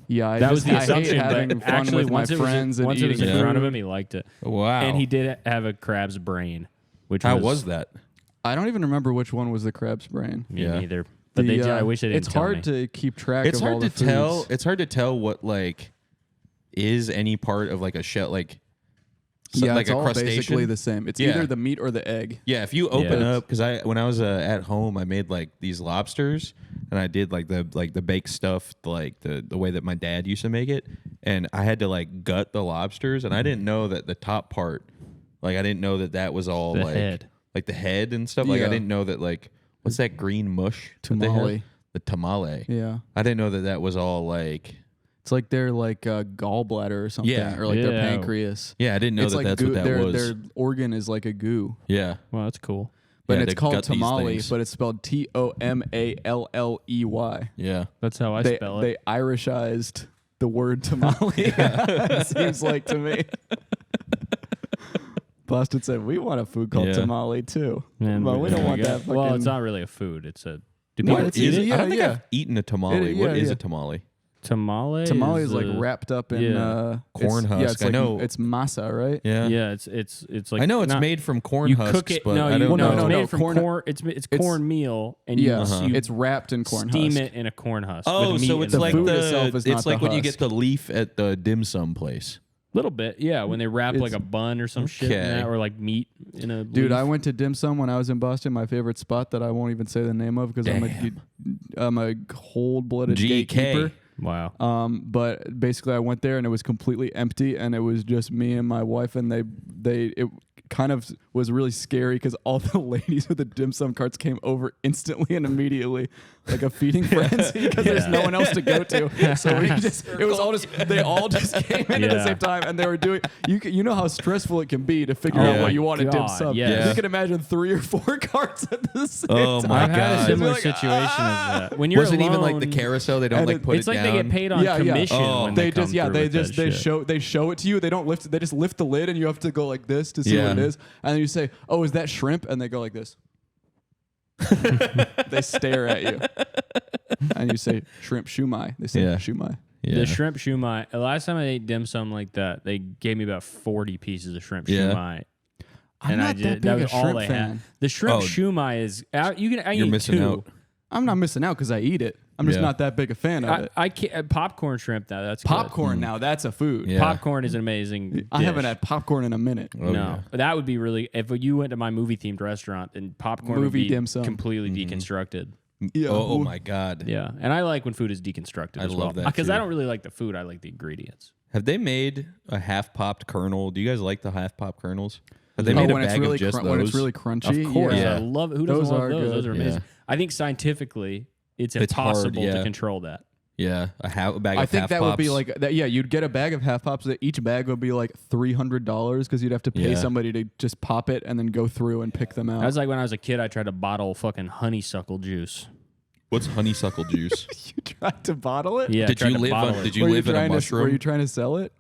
Yeah, that was the I hate assumption. having But fun actually, with my once friends it was, and once it was eating in Yeah. front of food. him, he liked it. Wow. And he did have a crab's brain, which How was that? I don't even remember which one was the crab's brain. Me Yeah. neither. But I wish they didn't It's tell hard me. to keep track It's of all hard the to tell. foods. It's hard to tell what like is any part of like a shell like. Yeah, like it's a all crustacean. basically the same. It's Yeah. either the meat or the egg. Yeah, if you open Yeah. up, because when I was at home, I made like these lobsters, and I did like the baked stuff, like the way that my dad used to make it, and I had to like gut the lobsters, and I didn't know that the top part, like I didn't know that was all The like head. like the head and stuff. Like I Yeah. didn't know that like what's that green mush? that they have? Tamale. The tamale. Yeah. I didn't know that was all like. It's like their like gallbladder or something, Yeah. or like their Yeah. pancreas. Yeah, I didn't know It's like that's goo, what that their, was. Their organ is like a goo, Yeah, Well, that's cool. but Yeah, it's to called gut these tamale, things. but it's spelled TOMALLEY. yeah. That's how I They spell it. they Irishized the word tamale. It seems like to me. Boston said we want a food called Yeah. tamale too, Man, but we don't want that. Well, fucking- it's not really a food. It's a. Do No, people it's eat easy. it? Yeah, I don't think yeah. I've eaten a tamale. It- What yeah, is yeah. a tamale? Tamale. Tamale is is like a- wrapped up in yeah. Corn it's, husk. Yeah, it's I like, know- it's masa, right? Yeah. Yeah, it's like I know it's not- made from corn You husks, cook it. but No, I you, don't no, no, know. it's no, made from corn- corn. It's cornmeal, and you, Yeah, Uh-huh. you it's wrapped in corn steam husk. it in a corn husk. Oh, with meat so in it's the like food middle. itself is it's not like the when you get husk. the leaf at the dim sum place. Little bit, yeah. When they wrap like It's- a bun or some shit in Okay. that, or like meat in a Dude, leaf. I went to dim sum when I was in Boston. My favorite spot that I won't even say the name of because I'm a cold-blooded GK. gatekeeper. Wow. But basically, I went there and it was completely empty, and it was just me and my wife, and it kind of was really scary because all the ladies with the dim sum carts came over instantly and immediately, like a feeding frenzy, because there's no one else to go to. So they all just came in at the same time, and they were doing. You know how stressful it can be to figure out what you want to dim sum. yes. You can imagine 3 or 4 carts at the same Oh time. my I've had a God. similar Like, situation as that. When you're Wasn't alone, even like the carousel. They don't and like put it's it like down. they get paid on commission. Oh. When they just come through with that shit. show it to you. They don't lift. They just lift the lid, and you have to go like this to see what it is. And then you say, "Oh, is that shrimp?" And they go like this. They stare at you, and you say, "Shrimp shumai." They say, "Shumai." Yeah. The shrimp shumai. The last time I ate dim sum like that, they gave me about 40 pieces of shrimp shumai. I'm not that big that was a all shrimp they fan. had. The shrimp Oh. shumai is out. I You're eat missing 2. out. I'm not missing out because I eat it. I'm just not that big a fan of it. I can't, popcorn shrimp now. That's Popcorn Mm. now, that's a food. Yeah. Popcorn is an amazing dish. I haven't had popcorn in a minute. Oh, No, that would be really. If you went to my movie themed restaurant, then popcorn would Movie be dim sum. completely deconstructed. Yeah. Oh my God. Yeah, and I like when food is deconstructed. I as love well. that, because too. I don't really like the food. I like the ingredients. Have they made a half popped kernel? Do you guys like the half popped kernels? Have they Oh, made a when it's bag really of just when it's those? really crunchy. Of course, yeah. I love it. Who doesn't Those love are those? good. Those are amazing. Yeah. I think scientifically, it's It's hard, impossible yeah. to control that. Yeah, a bag I of think half that pops. would be like that. Yeah, you'd get a bag of half pops. That each bag would be like $300 because you'd have to pay Yeah. somebody to just pop it and then go through and pick them out. That was like when I was a kid. I tried to bottle fucking honeysuckle juice. What's honeysuckle juice? You tried to bottle it. Yeah, Did tried you to live bottle on? it. Did you Were live in a trying to- mushroom? Were you trying to sell it?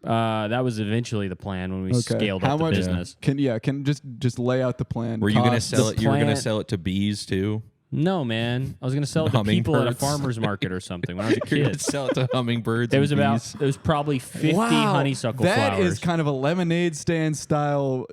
That was eventually the plan when we Okay. scaled How up the much? business. Can just lay out the plan. Were you gonna Cost, sell it? You were gonna plant- sell it to bees too. No, man. I was going to sell it to people at a Hummingbirds. farmer's market or something when I was a You're gonna kid. sell it to hummingbirds. There was and about bees. there was probably 50 honeysuckle That flowers. is kind of a lemonade stand style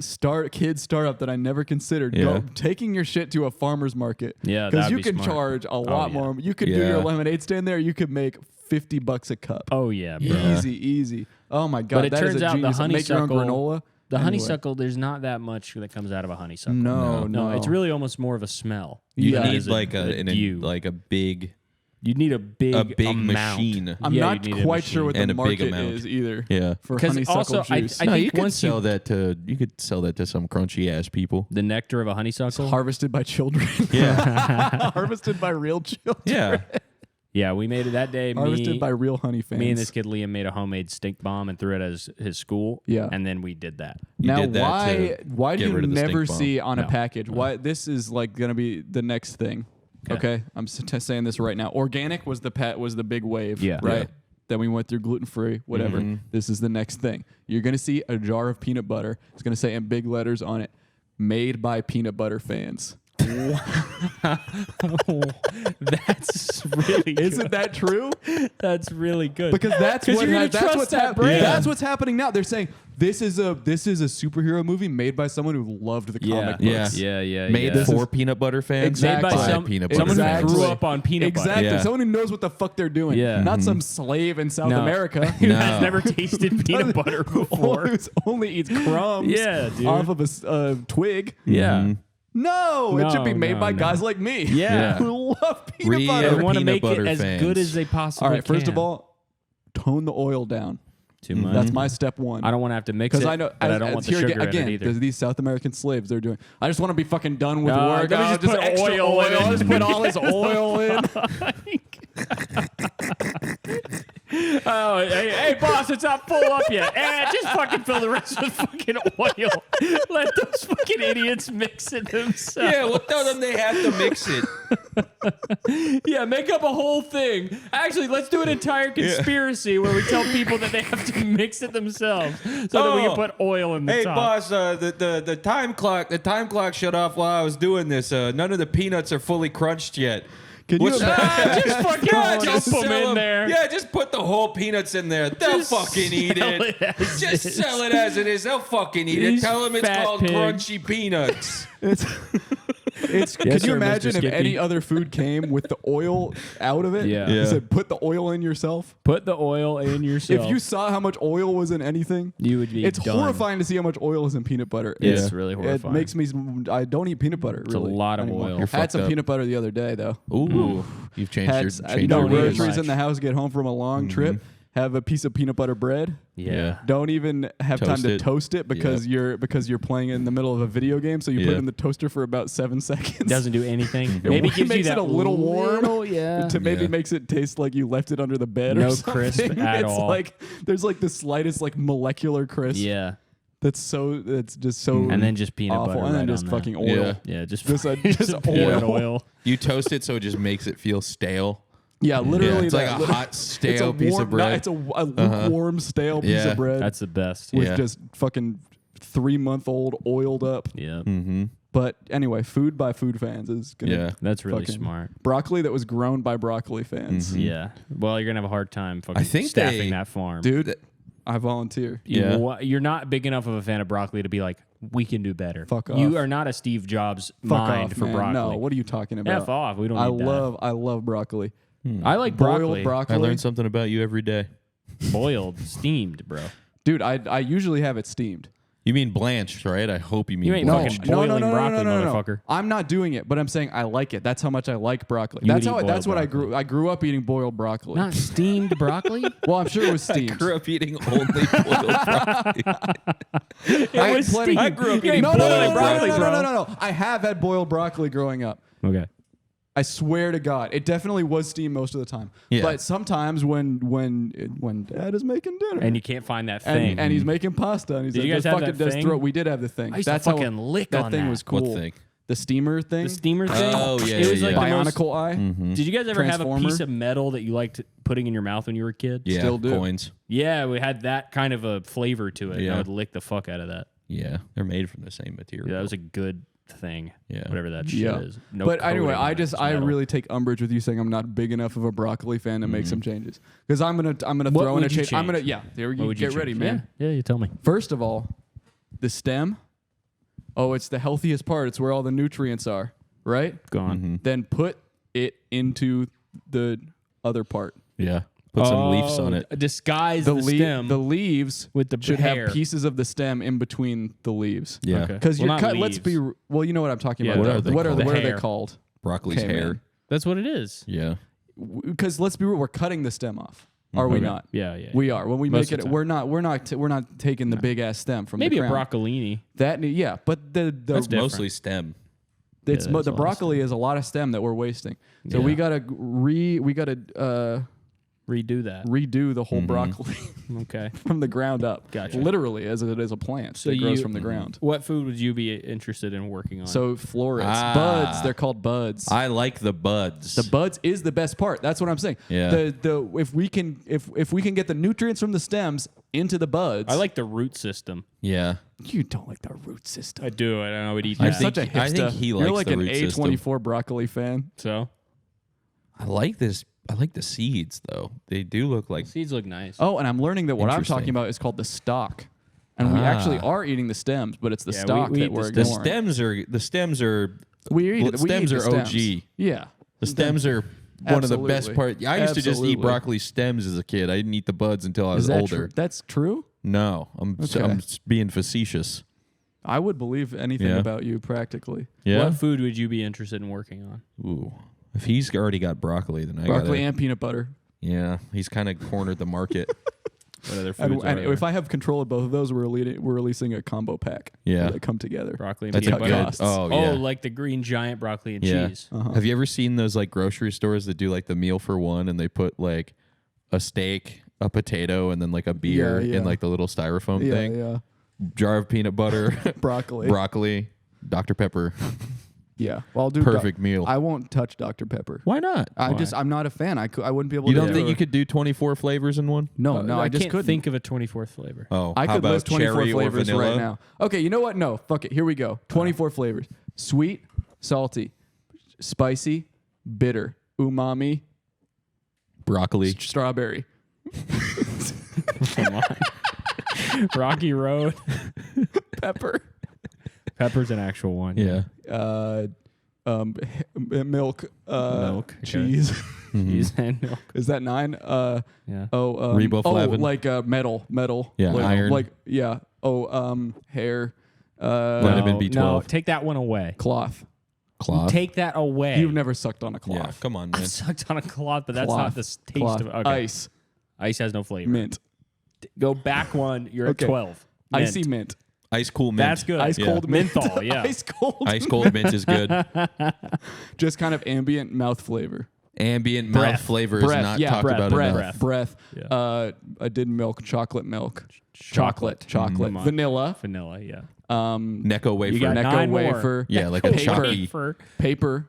kid startup that I never considered. Yeah. Taking your shit to a farmer's market. Yeah, because that'd you be can smart. charge a lot yeah. more. You could do Yeah. your lemonade stand there. You could make $50 a cup. Oh yeah, bro. Easy. Oh my god, it that is turns a out the genius. Make your own honeysuckle- granola. The Anyway. honeysuckle, there's not that much that comes out of a honeysuckle. No, it's really almost more of a smell. You Yeah. need like a dew. big You'd need a big amount. machine. I'm Yeah, not you'd need a quite sure what machine. the And a big market amount. is either. Yeah. For 'Cause honeysuckle also, juice. I No, think you could once sell that to some crunchy ass people. the nectar of a honeysuckle. Harvested by children. Yeah. Harvested by real children. Yeah. Yeah, we made it that day. Harvested by real honey fans. Me and this kid Liam made a homemade stink bomb and threw it at his school. Yeah. and then we did that. You Now, did that why do get you rid of the never stink bomb. see on a No. package? Why this is like gonna be the next thing? Okay, I'm saying this right now. Organic was the big wave. Yeah. right. Yeah. Then we went through gluten free, whatever. Mhm. This is the next thing. You're gonna see a jar of peanut butter. It's gonna say in big letters on it, "Made by peanut butter fans." That's really good. Isn't that true? That's really good. Because that's you're what gonna that's trust what's that happening. brand. That's what's happening now. They're saying this is a superhero movie made by someone who loved the comic Yeah. books. yeah. Made yeah. for peanut butter fans. Exactly. Made by By some, peanut butter someone fans. who grew up on peanut butter. Exactly. Yeah. Someone who knows what the fuck they're doing. Yeah. Not some slave in South No. America Who No. has never tasted peanut butter before. who only eats crumbs Yeah, dude. off of a twig. Yeah. Mhm. No, it should be No, made no, by no. guys like me. Yeah. who love peanut Real butter. They want to peanut make it butter as fans. good as they possibly All right, first can. of all, tone the oil down. Too much. That's my step one. I don't want to have to mix it. Because I know, but I don't want the here sugar again, in it either. there's these South American slaves. They're doing. I just want to be fucking done with No, work. let me I'll just put extra oil in it. I'll just put all this oil in. Oh, hey, boss, it's not full up yet. Just fucking fill the rest with fucking oil. Let those fucking idiots mix it themselves. Yeah, we'll tell them they have to mix it. Yeah, make up a whole thing. Actually, let's do an entire conspiracy where we tell people that they have to mix it themselves so that we can put oil in the Hey, top. boss, the time clock shut off while I was doing this. None of the peanuts are fully crunched yet. Can you What's imagine? Just fucking Yeah, dump them sell in 'em. there. Yeah, just put the whole peanuts in there. They'll Just fucking eat sell it. it as Just is. sell it as it is. They'll fucking eat it. These Tell them it's fat called pigs. crunchy peanuts. It's. Yes, Can you sir, Mr. imagine if Skippy. any other food came with the oil out of it? Yeah. You Yeah. said put the oil in yourself. Put the oil in yourself. If you saw how much oil was in anything, you would be it's done. horrifying to see how much oil is in peanut butter. It's Yeah. really It horrifying. makes me. I don't eat peanut butter. It's a Really, lot of anymore. oil. I You're had fucked some up. peanut butter the other day though. Ooh, you've changed Had your s- changed no your need ways. groceries in much. the house. Get home from a long trip. Have a piece of peanut butter bread. yeah. Don't even have Toast time to it. toast it because you're playing in the middle of a video game. So you put it Yeah. in the toaster for about 7 seconds. Doesn't do anything. It Maybe gives makes you that it a little warm. Yeah. to maybe Yeah. makes it taste like you left it under the bed. No or something. crisp at it's all. Like there's like the slightest like molecular crisp. Yeah. That's just so. And then just peanut awful. butter. And then right just on fucking that. oil. Yeah. Yeah, just Just poured oil. oil. You toast it so it just makes it feel stale. Yeah, literally. Yeah, it's like that. a Literally- hot stale piece warm, of bread. It's a lukewarm stale piece Yeah. of bread That's the best. with Yeah. just fucking 3-month-old oiled up. Yeah. Mm-hmm. But anyway, food by food fans is gonna Yeah. That's really fucking- smart. broccoli that was grown by broccoli fans. Mhm. Yeah. Well, you're gonna have a hard time fucking I think staffing they- that farm. Dude, I volunteer. Yeah. You're not big enough of a fan of broccoli to be like, we can do better. Fuck You off. are not a Steve Jobs Fuck mind off, for man. broccoli. No, what are you talking about? F off. We don't I need I love broccoli. that. I like Boiled broccoli. broccoli. I learned something about you every day. Boiled, steamed, bro. Dude, I usually have it steamed. You mean blanched, right? I hope you mean You ain't blanched. fucking boiling broccoli, motherfucker. I'm not doing it, but I'm saying I like it. That's how much I like broccoli. You That's would how. eat That's boiled what I broccoli. grew. I grew up eating boiled broccoli. Not steamed broccoli? Well, I'm sure it was steamed. Grew up eating only boiled broccoli. I was plenty- steamed. I grew up You eating ain't No, no, boiled no, no, no, broccoli. no, no, no, no, no. I have had boiled broccoli growing up. Okay. I swear to God, it definitely was steamed most of the time. Yeah. But sometimes when Dad is making dinner And you can't find that thing. and he's making pasta and he's Did like, you guys just have fucking that just thing? throw. We did have the thing. I used to That's fucking lick that on thing that. was cool. What thing? The steamer thing. The steamer thing? Oh, yeah, It was yeah, like yeah. the most, Bionicle eye. Did you guys ever have a Transformer? piece of metal that you liked putting in your mouth when you were a kid? Yeah, Still do. coins. Yeah, we had that kind of a flavor to it. And I Yeah. would lick the fuck out of that. Yeah, they're made from the same material. Yeah, that was a good thing. Yeah. Whatever that shit Yeah. is. No But coating anyway, on I it. It's I metal. really take umbrage with you saying I'm not big enough of a broccoli fan to make some changes because I'm gonna What throw in a would you change. I'm gonna change? there What you would you get ready, change? man. Yeah, you tell me. First of all, the stem. Oh, it's the healthiest part. It's where all the nutrients are, right? Gone. Then put it into the other part. Yeah, put some leaves on it. Disguise the, stem. The leaves with the should hair. have pieces of the stem in between the leaves. Yeah, Okay. Because Well, you're not cut. Let's be leaves. well. You know what I'm talking Yeah, about. what are they what called? are The they hair. called? broccoli's Okay, hair. man. That's what it is. Yeah, Because let's be real, we're cutting the stem off. Are we Okay. not? Yeah. We are. When we Most make of it, the time. we're not taking the big ass stem from Maybe the a crown. broccolini. That yeah, but the That's different. mostly stem. it's Yeah, that's the a lot of broccoli is a lot of stem that we're wasting. So Yeah. we gotta Redo that. redo the whole broccoli Okay. from the ground up. Gotcha. Literally, as it is a plant So that grows you- from the ground. What food would you be interested in working on? So florets, Ah. buds, they're called buds. I like the buds. The buds is the best part. That's what I'm saying. Yeah. The if we can get the nutrients from the stems into the buds. I like the root system. Yeah, You don't like the root system. I do. I don't know what eat I You're that. think- such a hipster. I think he You're likes like the an root system. A24 broccoli fan. So I like this. I like the seeds though. They do look like. seeds look nice. Oh, and I'm learning that what I'm Interesting. talking about is called the stalk. And we actually are eating the stems, but it's the Yeah, stalk we that eat we're The ignoring. stems are. We eat well, it. We stems eat the are stems. OG. Yeah. The stems are one of the best Absolutely. parts. I used to just eat Absolutely. broccoli stems as a kid. I didn't eat the buds until I was Is that older. true? That's true? No, I'm Okay. being facetious. I would believe anything Yeah. about you practically. Yeah. What food would you be interested in working on? Ooh. If he's already got broccoli, then I Broccoli gotta, and peanut butter. yeah, he's kind of cornered the market. What other And, foods and are there? if I have control of both of those, we're releasing a combo pack. Yeah. That come together. broccoli and That's peanut a how it butter. good. costs. Oh Oh, yeah. like the green giant broccoli and Yeah. cheese. Have you ever seen those like grocery stores that do like the meal for one, and they put like a steak, a potato, and then like a beer Yeah, yeah. in like the little styrofoam Yeah, thing? yeah. Jar of peanut butter, Broccoli. broccoli, Dr. Pepper. Yeah. Well, I'll do Perfect meal. I won't touch Dr. Pepper. Why not? I'm not a fan. I wouldn't be able You to don't do think it. you could do 24 flavors in one? No, no, I just can't couldn't. think of a 24th flavor. Oh, I how could about list 24 cherry or flavors vanilla? right now. Okay, you know what? No, fuck it. Here we go. 24 flavors. Sweet, salty, spicy, bitter, umami, Broccoli. strawberry. Come on. Rocky Road. Pepper. Pepper's an actual one. Yeah. Milk. Milk, okay. Cheese. Cheese and milk. Is that 9? Yeah. Riboflavin. like metal. Yeah, like, iron. Like hair. Vitamin B12. No, take that one away. Cloth. Cloth. Take that away. You've never sucked on a cloth. Yeah, come on, man. I've sucked on a cloth, but that's Cloth. not the taste Cloth. of okay. Ice. Ice has no flavor. Mint. Go back one. You're Okay. at 12. Mint. Icy mint. Ice cool mint. That's good. Ice cold mint. Menthol, yeah. Ice cold. Ice cold mint is good. Just kind of ambient mouth flavor. Ambient Breath. mouth flavor Breath. is not Yeah, talked breath. about breath. enough. Breath. Yeah. I did milk. Chocolate milk. Chocolate. Chocolate. Come on. Vanilla. Vanilla, yeah. Necco wafer. You got Necco 9 more. wafer. Yeah, like a Paper. chalky. Paper.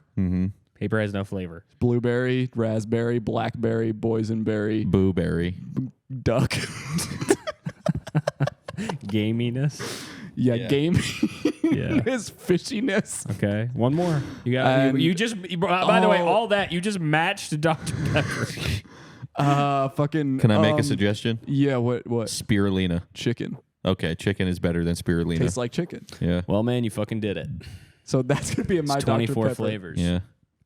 Paper has no flavor. Blueberry. Raspberry. Blackberry. Boysenberry. Booberry. Duck. Gaminess. Yeah. Game. Yeah. His fishiness. Okay. One more. You got. And- you just. By the way, all that you just matched Dr. Pepper. Fucking. Can I make a suggestion? Yeah. What? Spirulina. Chicken. Okay, chicken is better than spirulina. Tastes like chicken. Yeah. Well, man, you fucking did it. So that's gonna be in my It's Dr. 24 Pepper. flavors. Yeah.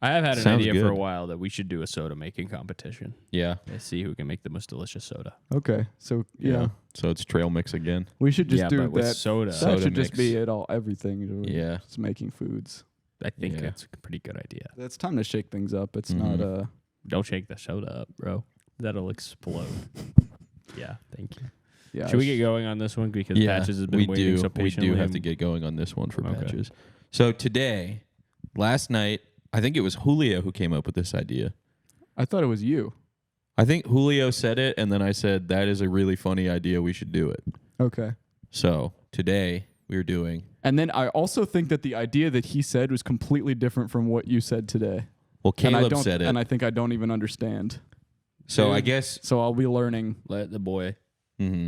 I have had an Sounds idea for good. a while that we should do a soda making competition. Yeah. Let's see who can make the most delicious soda. Okay. So yeah. So it's trail mix again. We should just yeah, do but with that. soda. That Soda should just mix. be it all. Everything. Yeah. Just making foods. I think Yeah. that's a pretty good idea. It's time to shake things up. It's Mhm. not Don't shake the soda up, bro. That'll explode. Yeah, thank you. Yeah. Should we get going on this one because Yeah, Patches has been we waiting do. so We patiently? do have to get going on this one for Okay. Patches. So today, last night, I think it was Julio who came up with this idea. I thought it was you. I think Julio said it, and then I said, that is a really funny idea. We should do it. Okay. So today, we're doing... And then I also think that the idea that he said was completely different from what you said today. Well, And I Caleb don't, said it. and I think I don't even understand. So I guess So I'll be learning. Let the boy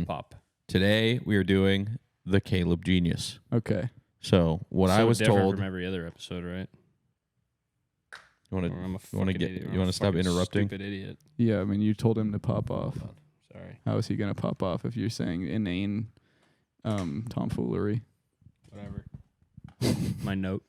pop. today, we are doing the Caleb Genius. Okay. So what I So was different told... from every other episode, right? You want Or I'm a to fucking idiot. you I'm want a to stop fucking interrupting? Stupid idiot. Yeah. I mean, you told him to pop off. Sorry. How is he gonna pop off if you're saying inane tomfoolery? Whatever. My note.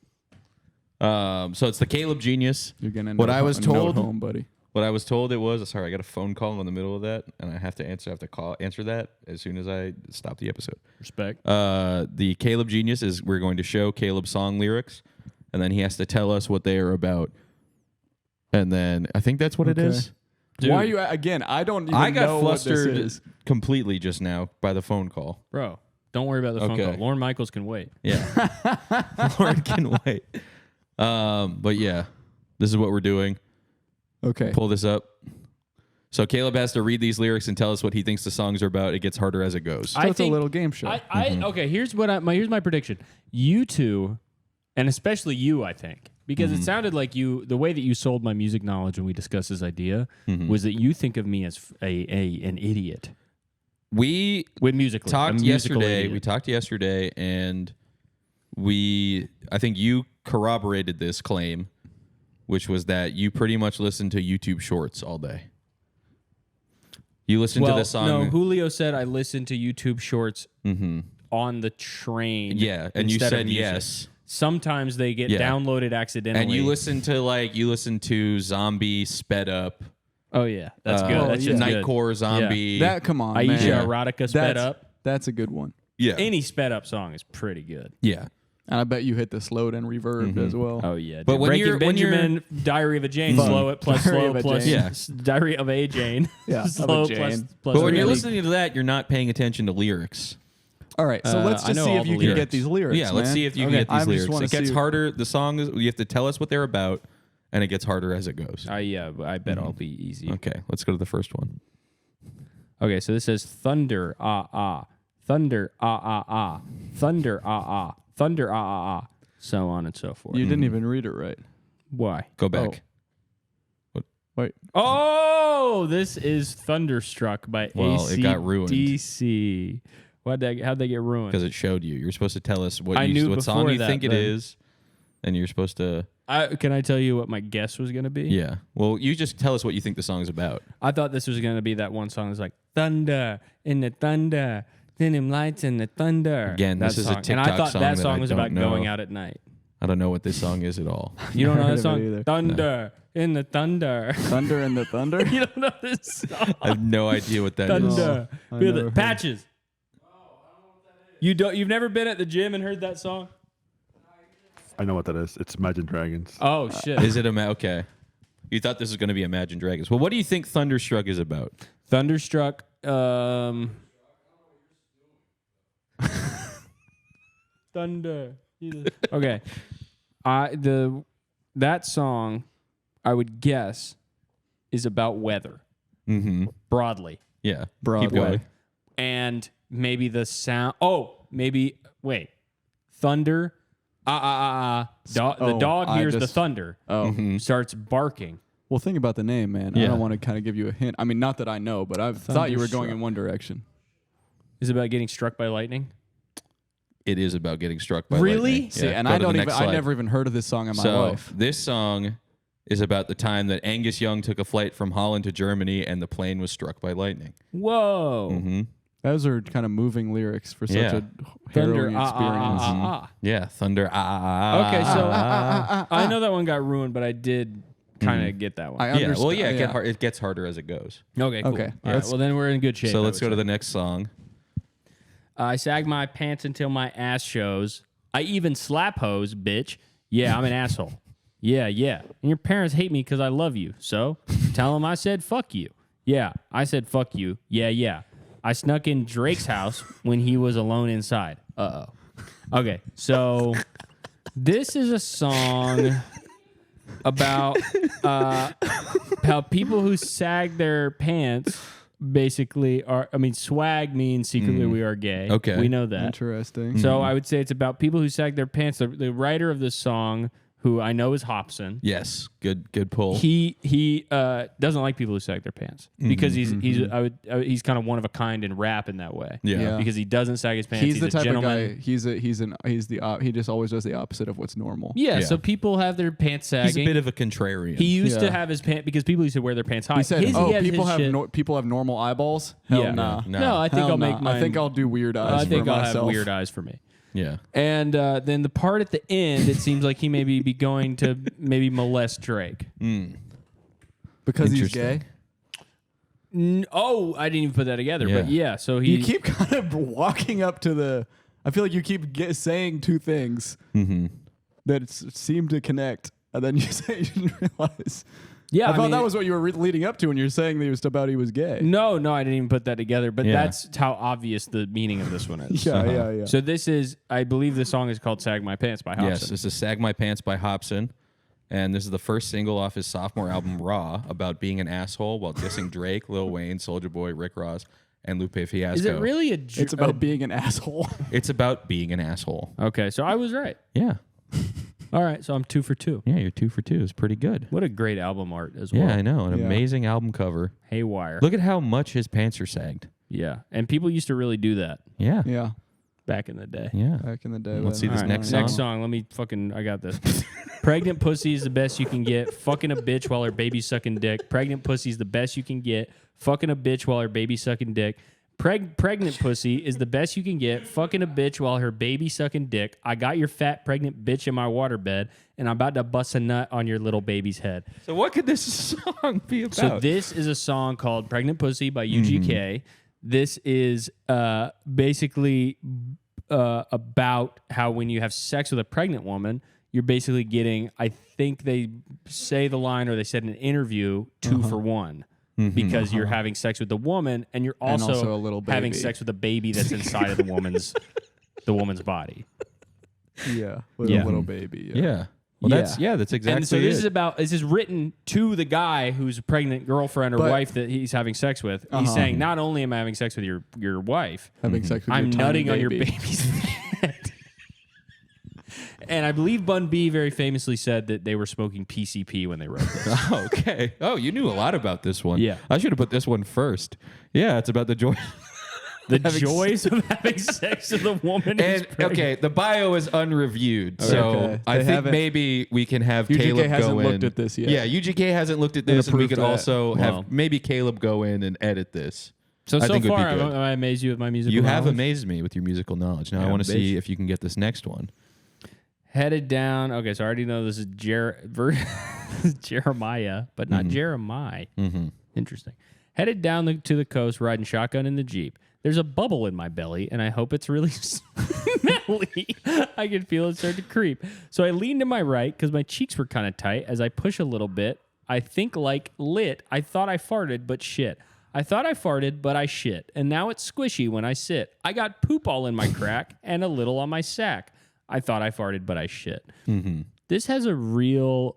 So it's the Caleb Genius. You're gonna. What note I was note told- home, buddy. What I was told it was, sorry, I got a phone call in the middle of that, and I have to answer that as soon as I stop the episode. Respect. The Caleb Genius is we're going to show Caleb song lyrics, and then he has to tell us what they are about. And then I think that's what it Okay. is. Dude. Why are you again? I don't even I got know what this flustered is. completely just now by the phone call. Bro, don't worry about the phone Okay. call. Lauren Michaels can wait. Yeah. Lauren can wait. But yeah, this is what we're doing. Okay. Pull this up. So Caleb has to read these lyrics and tell us what he thinks the songs are about. It gets harder as it goes. So I it's a think- little game show. Okay, here's my prediction. You two, and especially you, I think, because it sounded like the way that you sold my music knowledge when we discussed this idea was that you think of me as an idiot We with musically. talked a musical yesterday. idiot. We talked yesterday, and I think you corroborated this claim, which was that you pretty much listen to YouTube Shorts all day. You listen to the song. No, Julio said I listen to YouTube Shorts on the train. Yeah, and you instead of said music. yes. Sometimes they get Yeah. downloaded accidentally. And you listen to Zombie sped up. Oh yeah, that's good. Well, That's yeah. just good. Nightcore Zombie. that come on, Aisha man. Erotica sped up. That's a good one. Yeah. Any sped up song is pretty good. Yeah. And I bet you hit the slowed and reverbed as well. Oh yeah, But dude. when Breaking you're- when you're- Benjamin, Diary of a Jane, Fun. slow it plus Diary slow of a plus Jane. Yeah. Diary of a Jane. Yeah, of a slow Jane. plus But when you're really- listening to that, you're not paying attention to lyrics. All right, so let's I just know see all if the you can lyrics. get these lyrics. Yeah, let's man. see if you Okay, can get I these just lyrics. wanna It gets see- harder. The song is, you have to tell us what they're about, and it gets harder as it goes. yeah, but I bet I'll be easy. Okay, let's go to the first one. Okay, so this says thunder, ah ah, thunder, ah ah ah, thunder, ah ah, thunder, ah ah ah, so on and so forth. You didn't even read it right. Why? Go back. Wait, Oh, this is Thunderstruck by Well, it got ruined. AC/DC. How'd they get ruined? Because it showed you. You're supposed to tell us what I knew what song before you that, think it then. is, and you're supposed to. Can I tell you what my guess was going to be? Yeah. Well, you just tell us what you think the song's about. I thought this was going to be that one song that's like thunder in the thunder, then them lights and the thunder. Again, this That is a song. TikTok And I thought song that that song I was don't about going know. out at night. I don't know what this song is at all. You don't know that heard of it song? either. Thunder in the thunder. Thunder and the Thunder. You don't know this song? I have no idea what that is. Thunder. I Feel never the heard. patches. You don't. You've never been at the gym and heard that song? I know what that is. It's Imagine Dragons. Oh shit! Is it okay? You thought this was going to be Imagine Dragons. Well, what do you think Thunderstruck is about? Thunderstruck. Thunder. Okay. That song, I would guess, is about weather Mm-hmm. broadly, Yeah. Broadway. Keep going. and maybe the sound. Oh, maybe wait. Thunder. The Oh, dog I hears the just- thunder. Oh. Starts barking. Well, think about the name, man. I Yeah. don't want to kind of give you a hint. I mean, not that I know, but I thought you were going in one direction. Is it about getting struck by lightning? It is about getting struck by Really? lightning. See, Yeah, and go I to the don't even. next I slide. never even heard of this song in my So life. this song is about the time that Angus Young took a flight from Holland to Germany and the plane was struck by lightning. Whoa. Mm-hmm. Those are kind of moving lyrics for such Yeah. a Thunder. harrowing experience. Yeah, thunder. Okay, so I know that one got ruined, but I did kind of get that one. I Yeah, understand. well, yeah, it gets harder as it goes. Okay, cool. Okay, All right, that's- well, then we're in good shape. So I let's would go to say. the next song. I sag my pants until my ass shows. I even slap hoes, bitch. Yeah, I'm an asshole. Yeah. And your parents hate me because I love you. So tell them I said fuck you. Yeah, I said fuck you. Yeah. I snuck in Drake's house when he was alone inside. Uh-oh. Okay, so this is a song about how people who sag their pants basically are. I mean, swag means secretly we are gay. Okay. We know that. Interesting. So I would say it's about people who sag their pants. The writer of this song, who I know is Hobson, Yes, good pull. he doesn't like people who sag their pants because he's kind of one of a kind in rap in that way. Yeah. Because he doesn't sag his pants. He's the a type gentleman. of guy. He just always does the opposite of what's normal. Yeah, Yeah. so people have their pants sagging. He's a bit of a contrarian. He used to Yeah. have his pants because people used to wear their pants high. He said, He "Oh, has people his have shit- people have normal eyeballs. Hell Yeah. nah. No, I think Hell I'll make nah. mine. I think I'll do weird eyes I think for I'll myself. have weird eyes for me. yeah. And then the part at the end, it seems like he may be going to maybe molest Drake. because he's Interesting. gay. Oh, I didn't even put that together. Yeah. But yeah, so he. You keep kind of walking up to the. I feel like you keep saying two things that seem to connect, and then you say you didn't realize. Yeah, I thought mean, that was what you were leading up to when you're saying that he was about he was gay. No, I didn't even put that together. But Yeah. that's how obvious the meaning of this one is. Yeah. So this is, I believe the song is called "Sag My Pants" by Hobson. Yes, this is Sag My Pants by Hobson. And this is the first single off his sophomore album, Raw, about being an asshole while dissing Drake, Lil Wayne, Soulja Boy, Rick Ross, and Lupe Fiasco. Is it really a? It's about being an asshole. It's about being an asshole. Okay, so I was right. Yeah. All right, so I'm 2 for 2. Yeah, you're 2 for 2. It's pretty good. What a great album art as well. Yeah, I know. An Yeah. amazing album cover. Haywire. Look at how much his pants are sagged. Yeah, and people used to really do that Yeah. Yeah, back in the day. Yeah. back in the day. Let's see when- this All right, next next song. song. Let me fucking. I got this. Pregnant pussy is the best you can get. Fucking a bitch while her baby's sucking dick. Pregnant pussy is the best you can get. Fucking a bitch while her baby's sucking dick. Pregnant pussy is the best you can get. Fucking a bitch while her baby sucking dick. I got your fat pregnant bitch in my waterbed, and I'm about to bust a nut on your little baby's head. So what could this song be about? So this is a song called "Pregnant Pussy" by UGK. This is basically about how when you have sex with a pregnant woman, you're basically getting. I think they say the line, or they said in an interview, 2 for 1. Because you're having sex with the woman, and you're And also, also a little having baby. sex with a baby that's inside of the woman's body. Yeah, with Yeah. a little baby. yeah. Well, that's exactly And so this it. is about. This is written to the guy who's a pregnant girlfriend or But- wife that he's having sex with. He's saying, not only am I having sex with your wife, Having sex with I'm your tiny nutting on your baby. baby's head. And I believe Bun B very famously said that they were smoking PCP when they wrote this. Oh, okay. Oh, you knew a lot about this one. Yeah. I should have put this one first. Yeah, it's about the joy. The joys of having sex with a woman. is And pregnant. okay, the bio is unreviewed, so Okay. I They think haven't- maybe we can have UGK Caleb hasn't go in. looked at this yet. Yeah, UGK hasn't looked at this, and we approved could that. also Wow. have maybe Caleb go in and edit this. So I think it would be far, good. I amazed you with my musical You knowledge. have amazed me with your musical knowledge. Now I Yeah, want to see bitch. if you can get this next one. Headed down. Okay, so I already know this is Jeremiah, but not Jeremiah. Mm-hmm. Interesting. Headed down to the coast, riding shotgun in the Jeep. There's a bubble in my belly, and I hope it's really smelly. I can feel it start to creep. So I lean to my right because my cheeks were kind of tight. As I push a little bit, I think like lit. I thought I farted, but shit. I thought I farted, but I shit. And now it's squishy when I sit. I got poop all in my crack and a little on my sack. I thought I farted, but I shit. Mm-hmm. This has a real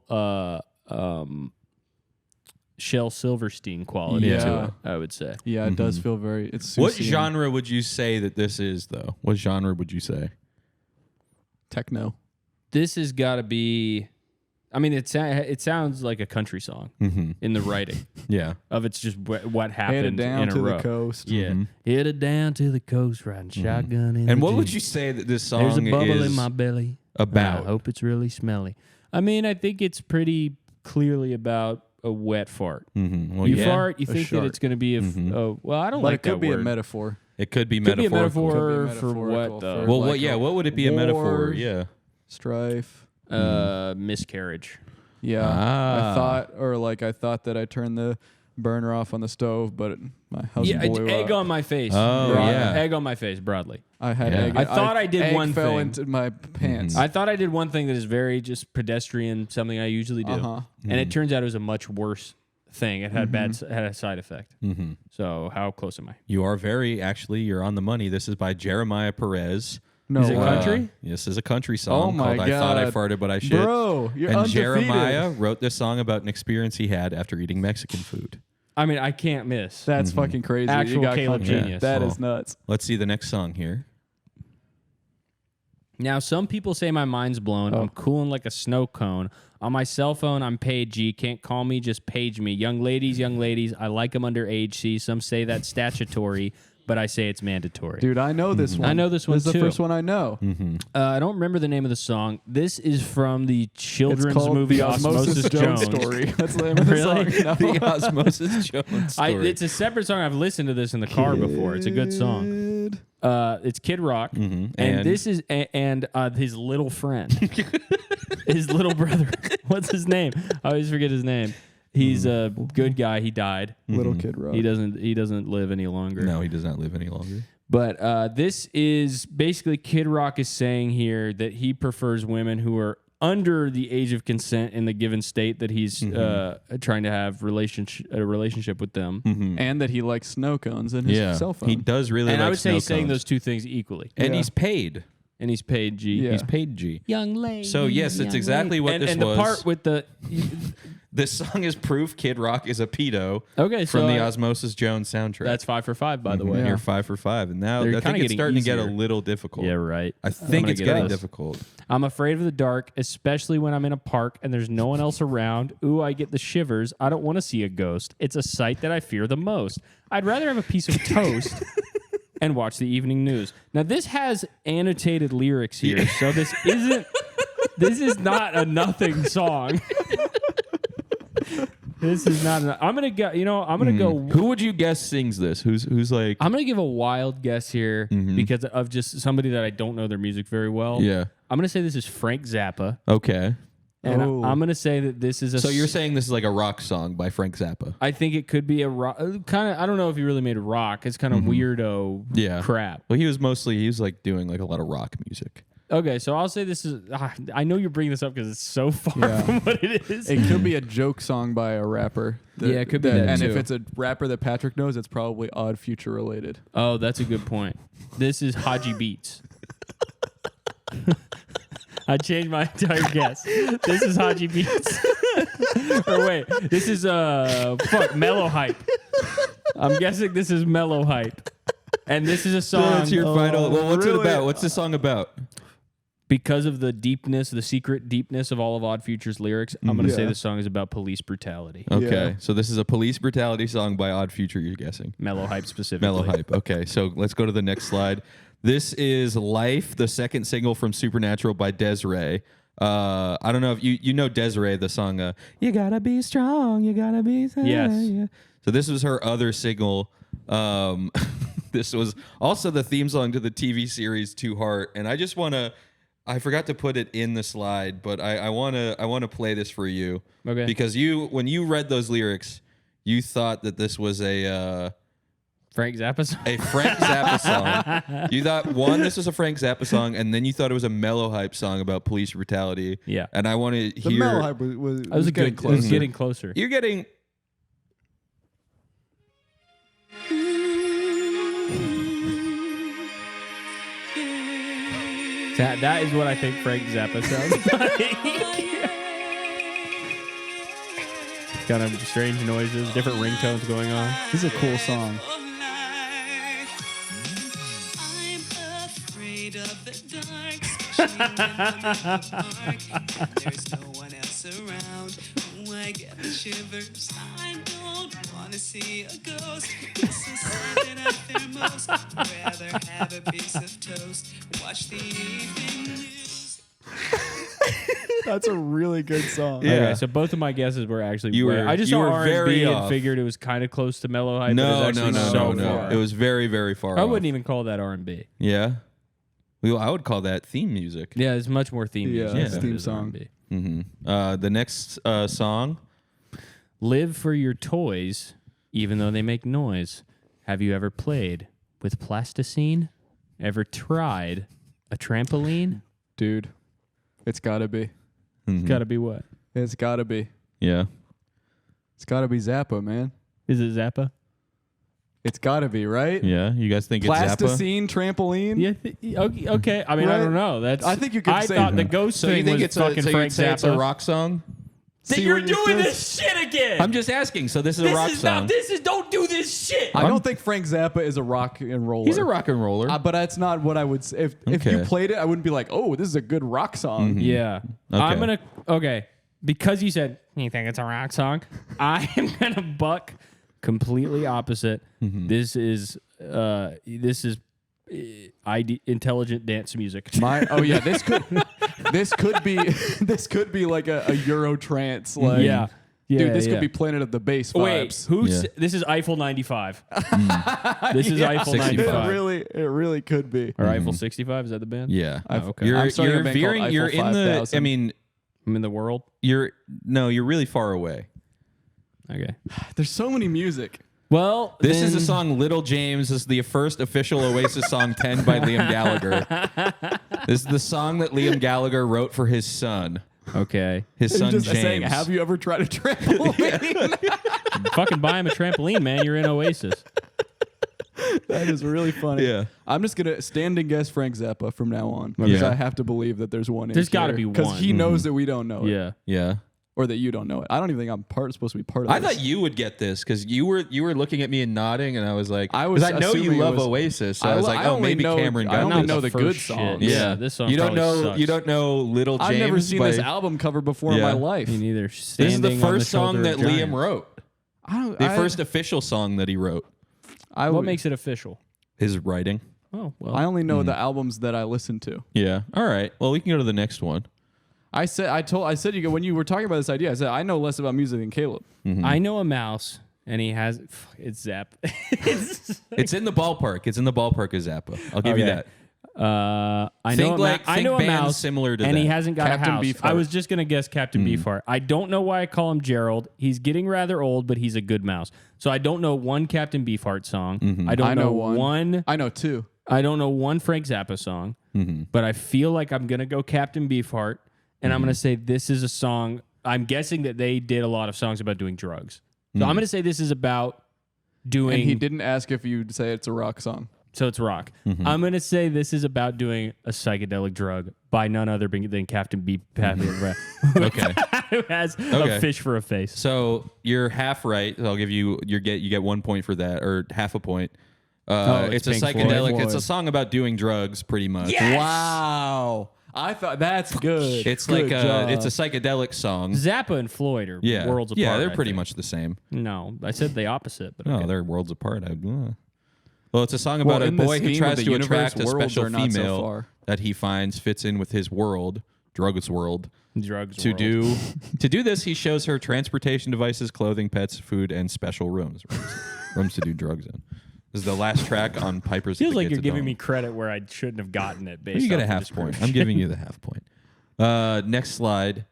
Shel Silverstein quality to it, I would say. Yeah, it does feel very. It's What Seussian. genre would you say that this is, though? What genre would you say? Techno. This has got to be. I mean, it sounds like a country song in the writing Yeah. of it's just what happened Headed down in a to row. the coast. Yeah, headed down to the coast, riding shotgun in. And the what would Jeep. you say that this song There's a bubble is in my belly. about? I hope it's really smelly. I mean, I think it's pretty clearly about a wet fart. Mm-hmm. Well, You yeah. fart, you think that shark. it's going to be well, I don't But like it could that be word. a metaphor. It could be Could be a metaphorical. metaphor Could be for metaphorical what though? for- Well, like what? Yeah. a What would it be a metaphor? war. Yeah. Strife. Miscarriage. Yeah. Ah. I thought that I turned the burner off on the stove, but my house Yeah, blew egg up. on my face. Oh, yeah. Egg on my face, broadly. I had Yeah. egg. I thought I did egg one fell thing. into my pants. I thought I did one thing that is very just pedestrian, something I usually do, Uh-huh. and it turns out it was a much worse thing. It had had a side effect. Mm-hmm. So how close am I? You are you're on the money. This is by Jeremiah Perez. No Is it way. country? This is a country song Oh my called I Thought I God. Farted But I Shit. Bro, you're and undefeated. Jeremiah wrote this song about an experience he had after eating Mexican food. I mean, I can't miss. That's fucking crazy. Actual you got Caleb country. genius. That Well, is nuts. Let's see the next song here. Now, some people say my mind's blown. I'm cooling like a snow cone. On my cell phone, I'm paid G. Can't call me, just page me. Young ladies, I like them underage. See, some say that's statutory, but I say it's mandatory. Dude, I know this one. I know this one This is too. the first one I know. I don't remember the name of the song. This is from the It's children's called movie The Osmosis Jones Jones. story. That's the name of the Really? song. No. The Osmosis Jones story. It's a separate song. I've listened to this in the car before. It's a good song. It's Kid Rock, and this is and his little friend, his little brother. What's his name? I always forget his name. He's a good guy. He died. Little Kid Rock. He doesn't live any longer. No, he does not live any longer. But this is basically Kid Rock is saying here that he prefers women who are under the age of consent in the given state that he's trying to have a relationship with them. And that he likes snow cones in his cell phone. He does really And like I would say he's snow saying cones. those two things equally. And Yeah. he's paid. And he's paid G. Yeah. He's paid G. Young lady. So yes, it's exactly what and, this and was. the part with the This song is proof Kid Rock is a pedo. Okay, from so the I- Osmosis Jones soundtrack. that's 5 for 5, by the way. Yeah. You're 5 for 5, and now They're I kinda think it's getting starting to get a easier. little difficult. Yeah, right. I think gonna it's get getting this. difficult. I'm afraid of the dark, especially when I'm in a park and there's no one else around. Ooh, I get the shivers. I don't want to see a ghost. It's a sight that I fear the most. I'd rather have a piece of toast and watch the evening news. Now, this has annotated lyrics here, so this is not a nothing song. This is not. I'm gonna go. I'm gonna go. Who would you guess sings this? Who's like? I'm gonna give a wild guess here because of just somebody that I don't know their music very well. Yeah. I'm gonna say this is Frank Zappa, Okay. and Oh. I'm gonna say that this is a. So you're saying this is like a rock song by Frank Zappa? I think it could be a rock. Kind of. I don't know if he really made rock. It's kind of weirdo. Yeah. Crap. Well, he was like doing like a lot of rock music. Okay, so I'll say this is. I know you're bringing this up because it's so far Yeah. from what it is. It could be a joke song by a rapper. Yeah, it could be that And too. if it's a rapper that Patrick knows, it's probably Odd Future related. Oh, that's a good point. This is Haji Beats. I changed my entire guess. This is Haji Beats. Or wait, this is Mellow Hype. I'm guessing this is Mellow Hype. And this is a song That's your final. Well, what's it really? about? What's the song about? because of the deepness, the secret deepness of all of Odd Future's lyrics. I'm going to say Yeah. this song is about police brutality. Okay, Yeah. so this is a police brutality song by Odd Future. You're guessing. Mellow Hype specifically. Mellow Hype. Okay, so let's go to the next slide. This is Life, the second single from Supernatural by Desiree. I don't know if you know Desiree, the song You Gotta Be Strong, You Gotta Be... Yes. So this was her other single This was also the theme song to the TV series Two Heart, and I just want to. I forgot to put it in the slide, but I want to play this for you. Okay. Because when you read those lyrics, you thought that this was a Frank Zappa song? a Frank Zappa song. You thought this was a Frank Zappa song, and then you thought it was a mellow hype song about police brutality. Yeah. And I want to The hear. mellow hype was I was getting good. close. It was getting closer. You're getting. That is what I think Frank Zappa sounds like. Kind of strange noises, different ringtones going on. This is a cool song. I'm afraid of the dark, especially when I'm in the park. There's no one else around. Oh, I get the shivers. I don't want to see a ghost. This is sad at their most. Rather have a piece of toast. Watch the evening news. That's a really good song. Yeah. Okay, so both of my guesses were actually. You were- I just you saw were R&B very and off. figured it was kind of close to mellow hype. but No, it's no, actually no, so no, no. far. It was very, very far. I off. wouldn't even call that R&B. Yeah. Well, I would call that theme music. Yeah, it's much more theme Yeah, music. it's than theme it is song. R&B. The next song. Live for your toys, even though they make noise. Have you ever played with plasticine? Ever tried a trampoline? Dude, it's gotta be. Mm-hmm. Got to be what? It's gotta be. Yeah. It's gotta be Zappa, man. Is it Zappa? It's gotta be, right? Yeah. You guys think it's Zappa? Plasticine trampoline. Yeah. Okay. I mean, I Right? don't know. That's. I think you could I say thought that. the ghost So thing you think was it's fucking Frank say it's a Zappa. rock song? Then See you're what you doing did? this shit again. I'm just asking. So this is a rock song. Don't do this shit. I don't think Frank Zappa is a rock and roller. He's a rock and roller. But that's not what I would say. If you Okay. played it, I wouldn't be like, oh, this is a good rock song. Yeah. Okay. I'm gonna. Okay. Because you said you think it's a rock song, I am gonna buck completely opposite. This is intelligent dance music. Oh yeah, this could be like a Euro trance. Like, yeah. dude, this yeah. could be Planet of the Bass Wait, vibes. who's Yeah. this is Eiffel 95. This is Eiffel 65. 95. It really could be. Or Eiffel 65, is that the band? yeah. okay. You're, I'm starting you're a band veering. called You're Eiffel in the. 5000. I mean, I'm in the world. you're really far away. Okay. There's so many music. Well, This is the then- song "Little James." This is the first official Oasis song penned by Liam Gallagher. This is the song that Liam Gallagher wrote for his son. Okay. His son just James. saying, have you ever tried a trampoline? Fucking buy him a trampoline, man. You're in Oasis. That is really funny. Yeah. I'm just gonna stand and guess Frank Zappa from now on because Yeah. I have to believe that there's one. There's gotta be because one. he knows that we don't know it, Yeah. Yeah. or that you don't know it. I don't even think I'm supposed to be part of. I this. thought you would get this because you were looking at me and nodding, and I was like, I was 'cause I know you assuming it love was- Oasis, so I I was lo- like, I oh, only maybe know- Cameron I got only this. know the good first shit. songs. Yeah, this song You don't probably know. sucks. You don't know Little James. I've never seen by- this album cover before in Yeah. my life. Me neither. This is the first song that Liam wrote. The first official song that he wrote. What makes it official? His writing. Oh, well. I only know the albums that I listen to. Yeah. All right. Well, we can go to the next one. I said you when you were talking about this idea, I said I know less about music than Caleb. I know a mouse, and he has... It's Zap. It's in the ballpark. It's in the ballpark of Zappa. I'll give you Okay. that. I Think know like- I know a think bands mouse similar to and he that. hasn't got Captain a house. Beefheart. I was just gonna guess Captain Beefheart. I don't know why I call him Gerald. He's getting rather old, but he's a good mouse. So I don't know one Captain Beefheart song. I don't I know one. one. I know two. I don't know one Frank Zappa song. But I feel like I'm gonna go Captain Beefheart, and I'm gonna say this is a song. I'm guessing that they did a lot of songs about doing drugs. So I'm gonna say this is about doing. And he didn't ask if you'd say it's a rock song. So it's rock. I'm going to say this is about doing a psychedelic drug by none other than Captain B. Okay. who has Okay. a fish for a face. So you're half right. I'll give you you get 1 point for that, or half a point. it's It's a Pink psychedelic. Floyd. It's a song about doing drugs, pretty much. Wow. I thought that's good. It's Good like job. it's a psychedelic song. Zappa and Floyd are Yeah. worlds apart. Yeah, they're I pretty think. much the same. No, I said the opposite. But No, okay. they're worlds apart. Well, it's a song about a in the boy who scheme tries of the to universe, attract a worlds special are not so female far. that he finds fits in with his world, drugs world. drugs To world. do this, he shows her transportation devices, clothing, pets, food, and special rooms to do drugs in. This is the last track on Piper's. Feels At the like Gates you're of giving Dawn. me credit where I shouldn't have gotten it. Based You get a off the half point. I'm description. giving you the half point. Next slide.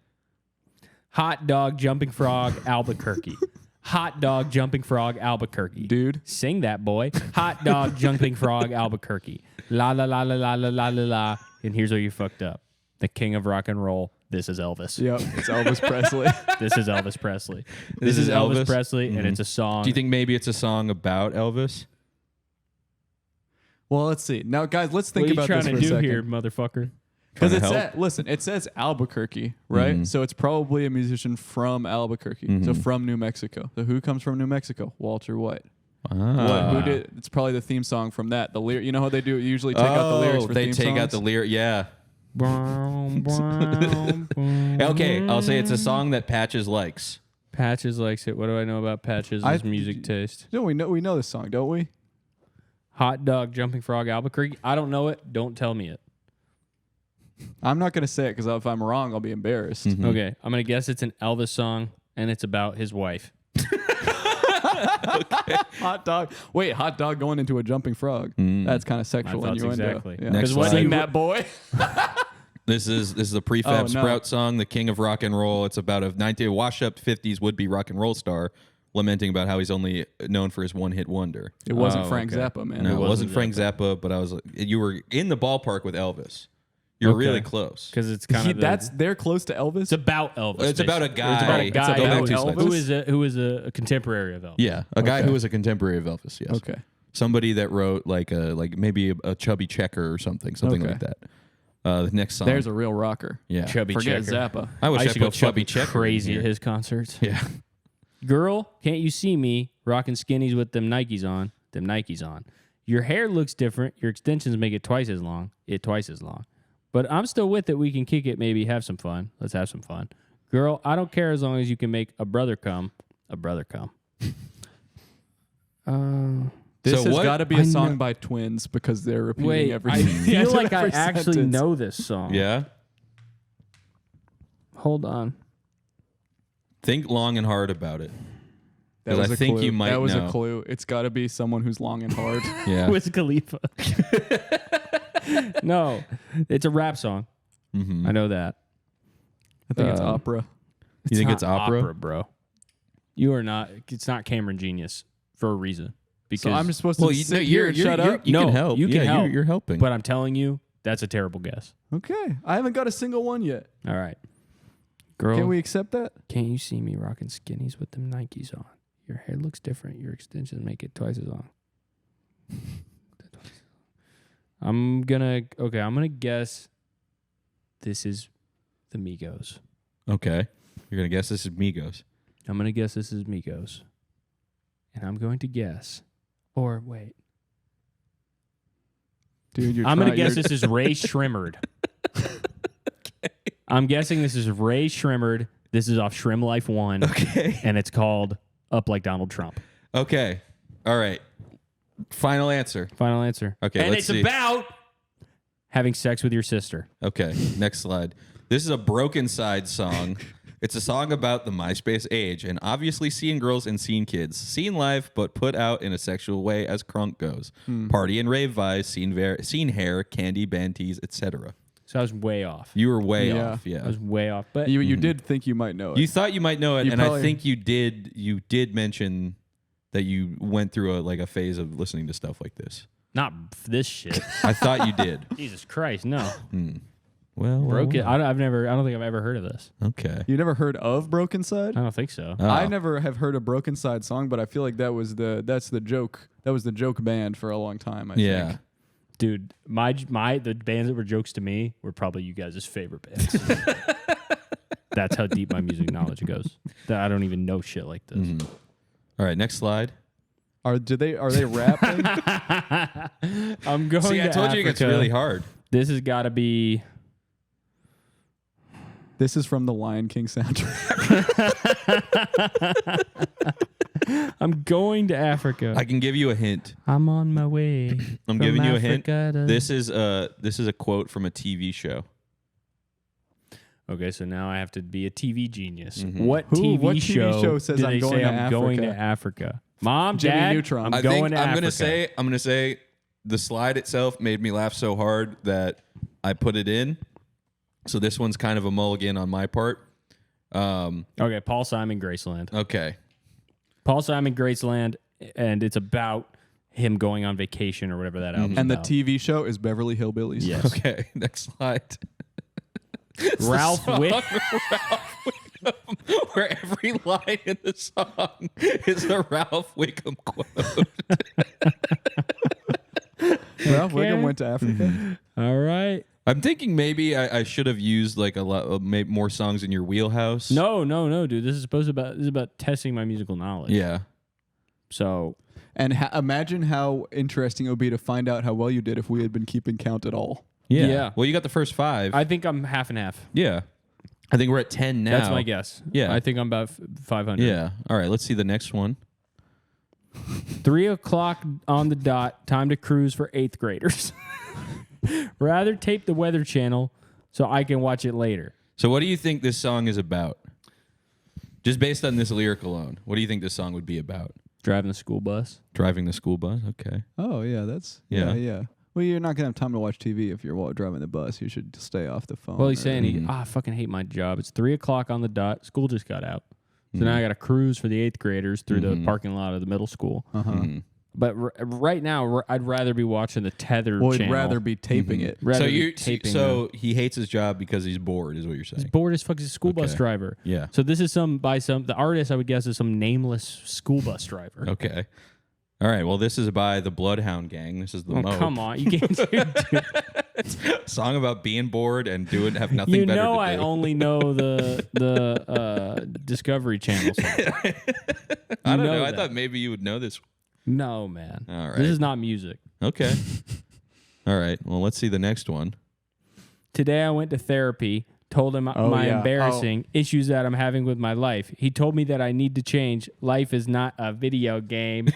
Hot dog, jumping frog, Albuquerque. Hot dog, jumping frog, Albuquerque. Dude. Sing that, boy. Hot dog, jumping frog, Albuquerque. La la la la la la la la la. And here's where you fucked up. The king of rock and roll. This is Elvis. Yep, it's Elvis Presley. This is Elvis Presley. This is is Elvis Elvis? Presley, and it's a song. Do you think maybe it's a song about Elvis? Well, let's see. Now, guys, let's what think are you about trying this to for a do second. here, motherfucker? Because Trying it to help? says, listen, it says Albuquerque, right? So it's probably a musician from Albuquerque, so from New Mexico. So who comes from New Mexico? Walter White. Who did? It's probably the theme song from that. The lyric. You know how they do? Usually take out the lyrics for they theme take songs? out the lyric. Yeah. Brown, brown, brown. Okay, I'll say it's a song that Patches likes. Patches likes it. What do I know about Patches' music taste? No, we know this song, don't we? Hot dog, jumping frog, Albuquerque. I don't know it. Don't tell me it. I'm not gonna say it because if I'm wrong, I'll be embarrassed. Okay, I'm gonna guess it's an Elvis song, and it's about his wife. Hot dog. Wait, hot dog going into a jumping frog. That's kind of sexual thoughts innuendo. exactly. Yeah. Next Because what slide. you that boy. This is a prefab Oh, no. Sprout song, the king of rock and roll. It's about a washed-up 50s would-be rock and roll star lamenting about how he's only known for his one-hit wonder. It wasn't Oh, Frank okay. Zappa, man. No, it wasn't wasn't Frank Zappa, but you were in the ballpark with Elvis. You're Okay. really close. Because it's kind of They're close to Elvis. it's about Elvis. It's about a basically. guy. It's about a It's guy about two slides. who is a contemporary of Elvis. Yeah, a guy who was a contemporary of Elvis. Yes. Okay. Somebody that wrote like maybe a chubby checker or something Okay. like that. The next song. There's a real rocker. yeah. Chubby Forget Checker. Zappa. I wish I used to put go chubby fucking checker crazy in at here. his concerts. Yeah. Girl, can't you see me rocking skinnies with them Nikes on? Them Nikes on. Your hair looks different. Your extensions make it twice as long. But I'm still with it. We can kick it. Maybe have some fun. Let's have some fun. Girl, I don't care as long as you can make a brother come. A brother come. This So has what- got to be I a song know- by Twins because they're repeating Wait, every. I feel like I every actually sentence. know this song. Yeah. Hold on. Think long and hard about it. That 'Cause was I a think clue. you might That was know. a clue. It's got to be someone who's long and hard. Yeah. Wiz Khalifa. No, it's a rap song. I know that. I think it's opera. You think not it's opera? bro? You are not. It's not Cameron Genius for a reason. Because So I'm just supposed Well, to you, sit no, here and shut up. You No, can help. you can Yeah, help. You're helping. But I'm telling you, that's a terrible guess. Okay, I haven't got a single one yet. All right, girl. Can we accept that? Can't you see me rocking skinnies with them Nikes on? Your hair looks different. Your extensions make it twice as long. I'm gonna guess this is the Migos. Okay. You're going to guess this is Migos. I'm gonna guess this is Migos. And I'm going to guess. Or wait. Dude, you're I'm gonna trying- guess this is Ray Shrimmerd. I'm guessing this is Ray Shrimmerd. This is off Shrim Life 1. Okay. And it's called Up Like Donald Trump. Okay. All right. Final answer. Final answer. Okay, And let's it's see. about having sex with your sister. Okay. Next slide. This is a Broken Side song. It's a song about the MySpace age and obviously seeing girls and seeing kids. Seen live, but put out in a sexual way as crunk goes. Party and rave vibes, seen hair, candy, banties, etc. So I was way off. You were way Yeah. off. Yeah. I was way off. But You did think you might know it. You thought you might know it, You and I probably- think you did. You did mention that you went through a phase of listening to stuff like this. not this shit. I thought you did. Jesus Christ, no. Well, Broken. I don't think I've ever heard of this. Okay. You never heard of Broken Side? I don't think so. Oh. I never have heard a Broken Side song, but I feel like that's the joke. That was the joke band for a long time. I Yeah. think. Dude, the bands that were jokes to me were probably you guys' favorite bands. That's how deep my music knowledge goes. That I don't even know shit like this. All right. Next slide. Are they rapping? I'm going See, I to told you it gets Africa. really hard. This has got to be. This is from the Lion King soundtrack. I'm going to Africa. I can give you a hint. I'm on my way. I'm from giving you a hint. Africa to- This is a quote from a TV show. Okay, so now I have to be a TV genius. Mhm. What Who- TV what TV show show says do I'm they going say to I'm going to Africa? Africa? Mom, Jimmy Dad, Neutron. I'm going to I'm Africa. gonna say the slide itself made me laugh so hard that I put it in. So this one's kind of a mulligan on my part. Okay, Paul Simon, Graceland. Okay. Paul Simon, Graceland, and it's about him going on vacation or whatever that album's And the about. TV show is Beverly Hillbillies. Yes. Okay. Next slide. Ralph Wick. Where every line in the song is a Ralph Wickham quote. Ralph Wiggum went to Africa. All right. I'm thinking maybe I should have used like a lot of more songs in your wheelhouse. No, dude. This is about testing my musical knowledge. Yeah. So And imagine how interesting it would be to find out how well you did if we had been keeping count at all. Yeah. Well, you got the first 5. I think I'm half and half. Yeah. I think we're at 10 now. That's my guess. Yeah. I think I'm about 500. Yeah. All right. Let's see the next one. 3 o'clock on the dot. Time to cruise for 8th graders. Rather tape the Weather Channel so I can watch it later. So, what do you think this song is about? Just based on this lyric alone, what do you think this song would be about? Driving the school bus. Driving the school bus? Okay. Oh, yeah. That's... Yeah. Yeah. Well, you're not going to have time to watch TV if you're driving the bus. You should stay off the phone. Well, he's saying Mm-hmm. I fucking hate my job. It's 3 o'clock on the dot. School just got out. So now I got to cruise for the 8th graders through the parking lot of the middle school. Mm-hmm. But right now, I'd rather be watching the Tether Well, channel. he'd rather be taping it. Rather So be you taping he hates his job because he's bored, is what you're saying? He's bored as fuck. He's a school bus Okay. driver. Yeah. So this is the artist I would guess is some nameless school bus driver. Okay. All right. Well, this is by the Bloodhound Gang. This is the Oh, Mope. come on. You can't do Song about being bored and have nothing You better know to I do. only know the Discovery Channel song. I don't know. I that. thought maybe you would know this. No, man. All right. This is not music. Okay. All right. Well, let's see the next one. Today I went to therapy, told him my yeah. embarrassing issues that I'm having with my life. He told me that I need to change. Life is not a video game.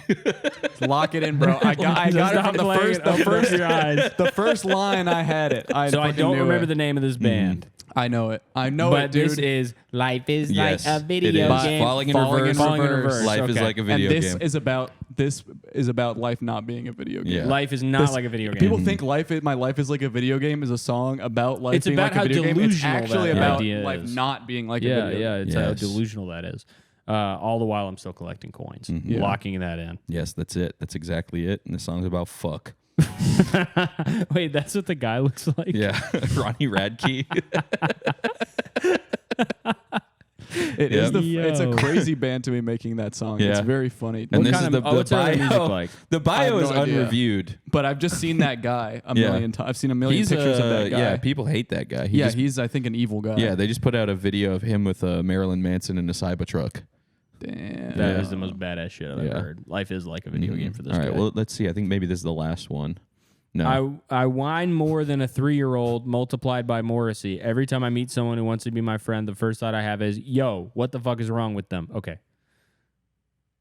Lock it in, bro. I got it Stop from the playing first, it. Open up your eyes. the first line I had it. So I fucking don't knew remember it. the name of this band. I know it. I know But it, dude. this is Life is Yes, like a it video is. game. Falling in Falling reverse. in Falling in reverse. reverse. Life is Okay. like a and video this game. is about life not being a video game. Yeah. Life is not like a video game. People think my life is like a video game is a song about life It's being about like a how video game. It's delusional actually that about idea life is. not being like a video game. Yeah, it's how Yes. delusional that is. All the while I'm still collecting coins, locking that in. Yes, that's it. That's exactly it. And the song's about fuck. Wait, that's what the guy looks like? Yeah. Ronnie Radke. It is Yep. it's a Yo. crazy band to be making that song. Yeah. It's very funny. And What this kind is of- the what's their bio. music like? The bio I is have no idea. unreviewed. But I've just seen that guy a Yeah. million times. I've seen a million He's pictures of that guy. Yeah, people hate that guy. He yeah, just- he's I think an evil guy. yeah, they just put out a video of him with Marilyn Manson in a Cybertruck. Damn. That is the most badass shit I've Yeah. ever heard. Life is like a video game for this All right, guy. well, let's see. I think maybe this is the last one. No. I whine more than a 3-year-old multiplied by Morrissey. Every time I meet someone who wants to be my friend, the first thought I have is, yo, what the fuck is wrong with them? Okay.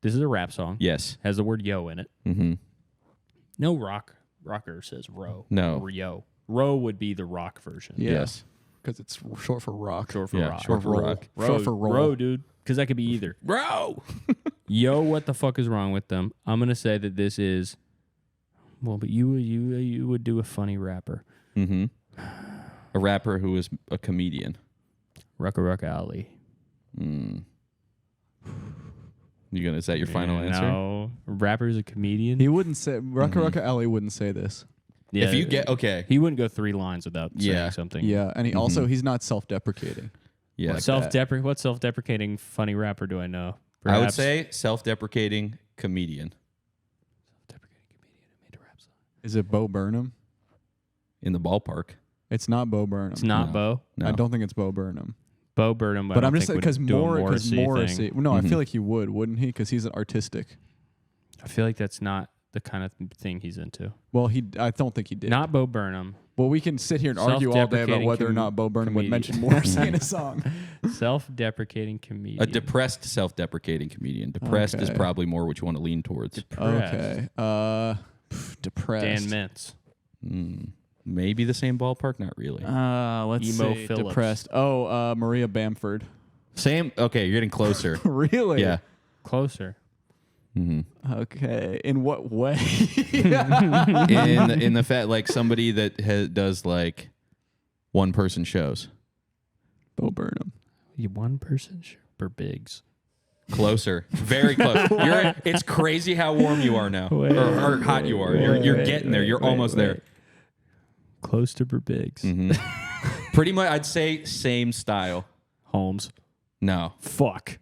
This is a rap song. Yes. Has the word yo in it. Mm-hmm. No rocker says ro. No. Or yo. Ro would be the rock version. Yeah. Yes. Because it's short for rock. Short for Yeah, rock. short for roll. rock. Short for roll. Ro, dude. Because that could be either. Bro. Yo, what the fuck is wrong with them? I'm gonna say that this is. Well, but you would do a funny rapper. Mm-hmm. A rapper who is a comedian. Rucka Ali. Is that your final answer? No, rapper is a comedian. He wouldn't say Rucka Alley wouldn't say this. Yeah, If you get okay. he wouldn't go 3 lines without Yeah. saying something. Yeah, and he also he's not self-deprecating. Yeah. Like What self-deprecating funny rapper do I know? I would Perhaps- say self-deprecating comedian self-deprecating comedian who made a rap song. Is it Bo Burnham? in the ballpark. It's not Bo Burnham. It's not No. Bo. No. I don't think it's Bo Burnham. Bo Burnham. But I'm just saying because because Morrissey. thing. No, I feel like he would, wouldn't he? Because he's an artistic. I feel like that's not the kind of thing he's into. Well, I don't think he did. Not Bo Burnham. Well, we can sit here and argue all day about Self-deprecating whether or not Bo Burnham would comedian. mention Morrissey in a song. Self-deprecating comedian. A depressed self-deprecating comedian. Depressed is Okay. probably more what you want to lean towards. Okay. Depressed. Dan Mintz. Maybe the same ballpark? Not really. Let's Emo see. Phillips. Depressed. Oh, Maria Bamford. Same. Okay, you're getting closer. Really? Yeah. Closer. Okay. In what way? in the fact like somebody that does like one person shows. Bo Burnham. You one person for bigs. Closer, very close. It's crazy how warm you are now, or hot you are. You're getting there. You're almost there. Close to Burbigs. Pretty much, I'd say same style. Holmes. No. Fuck.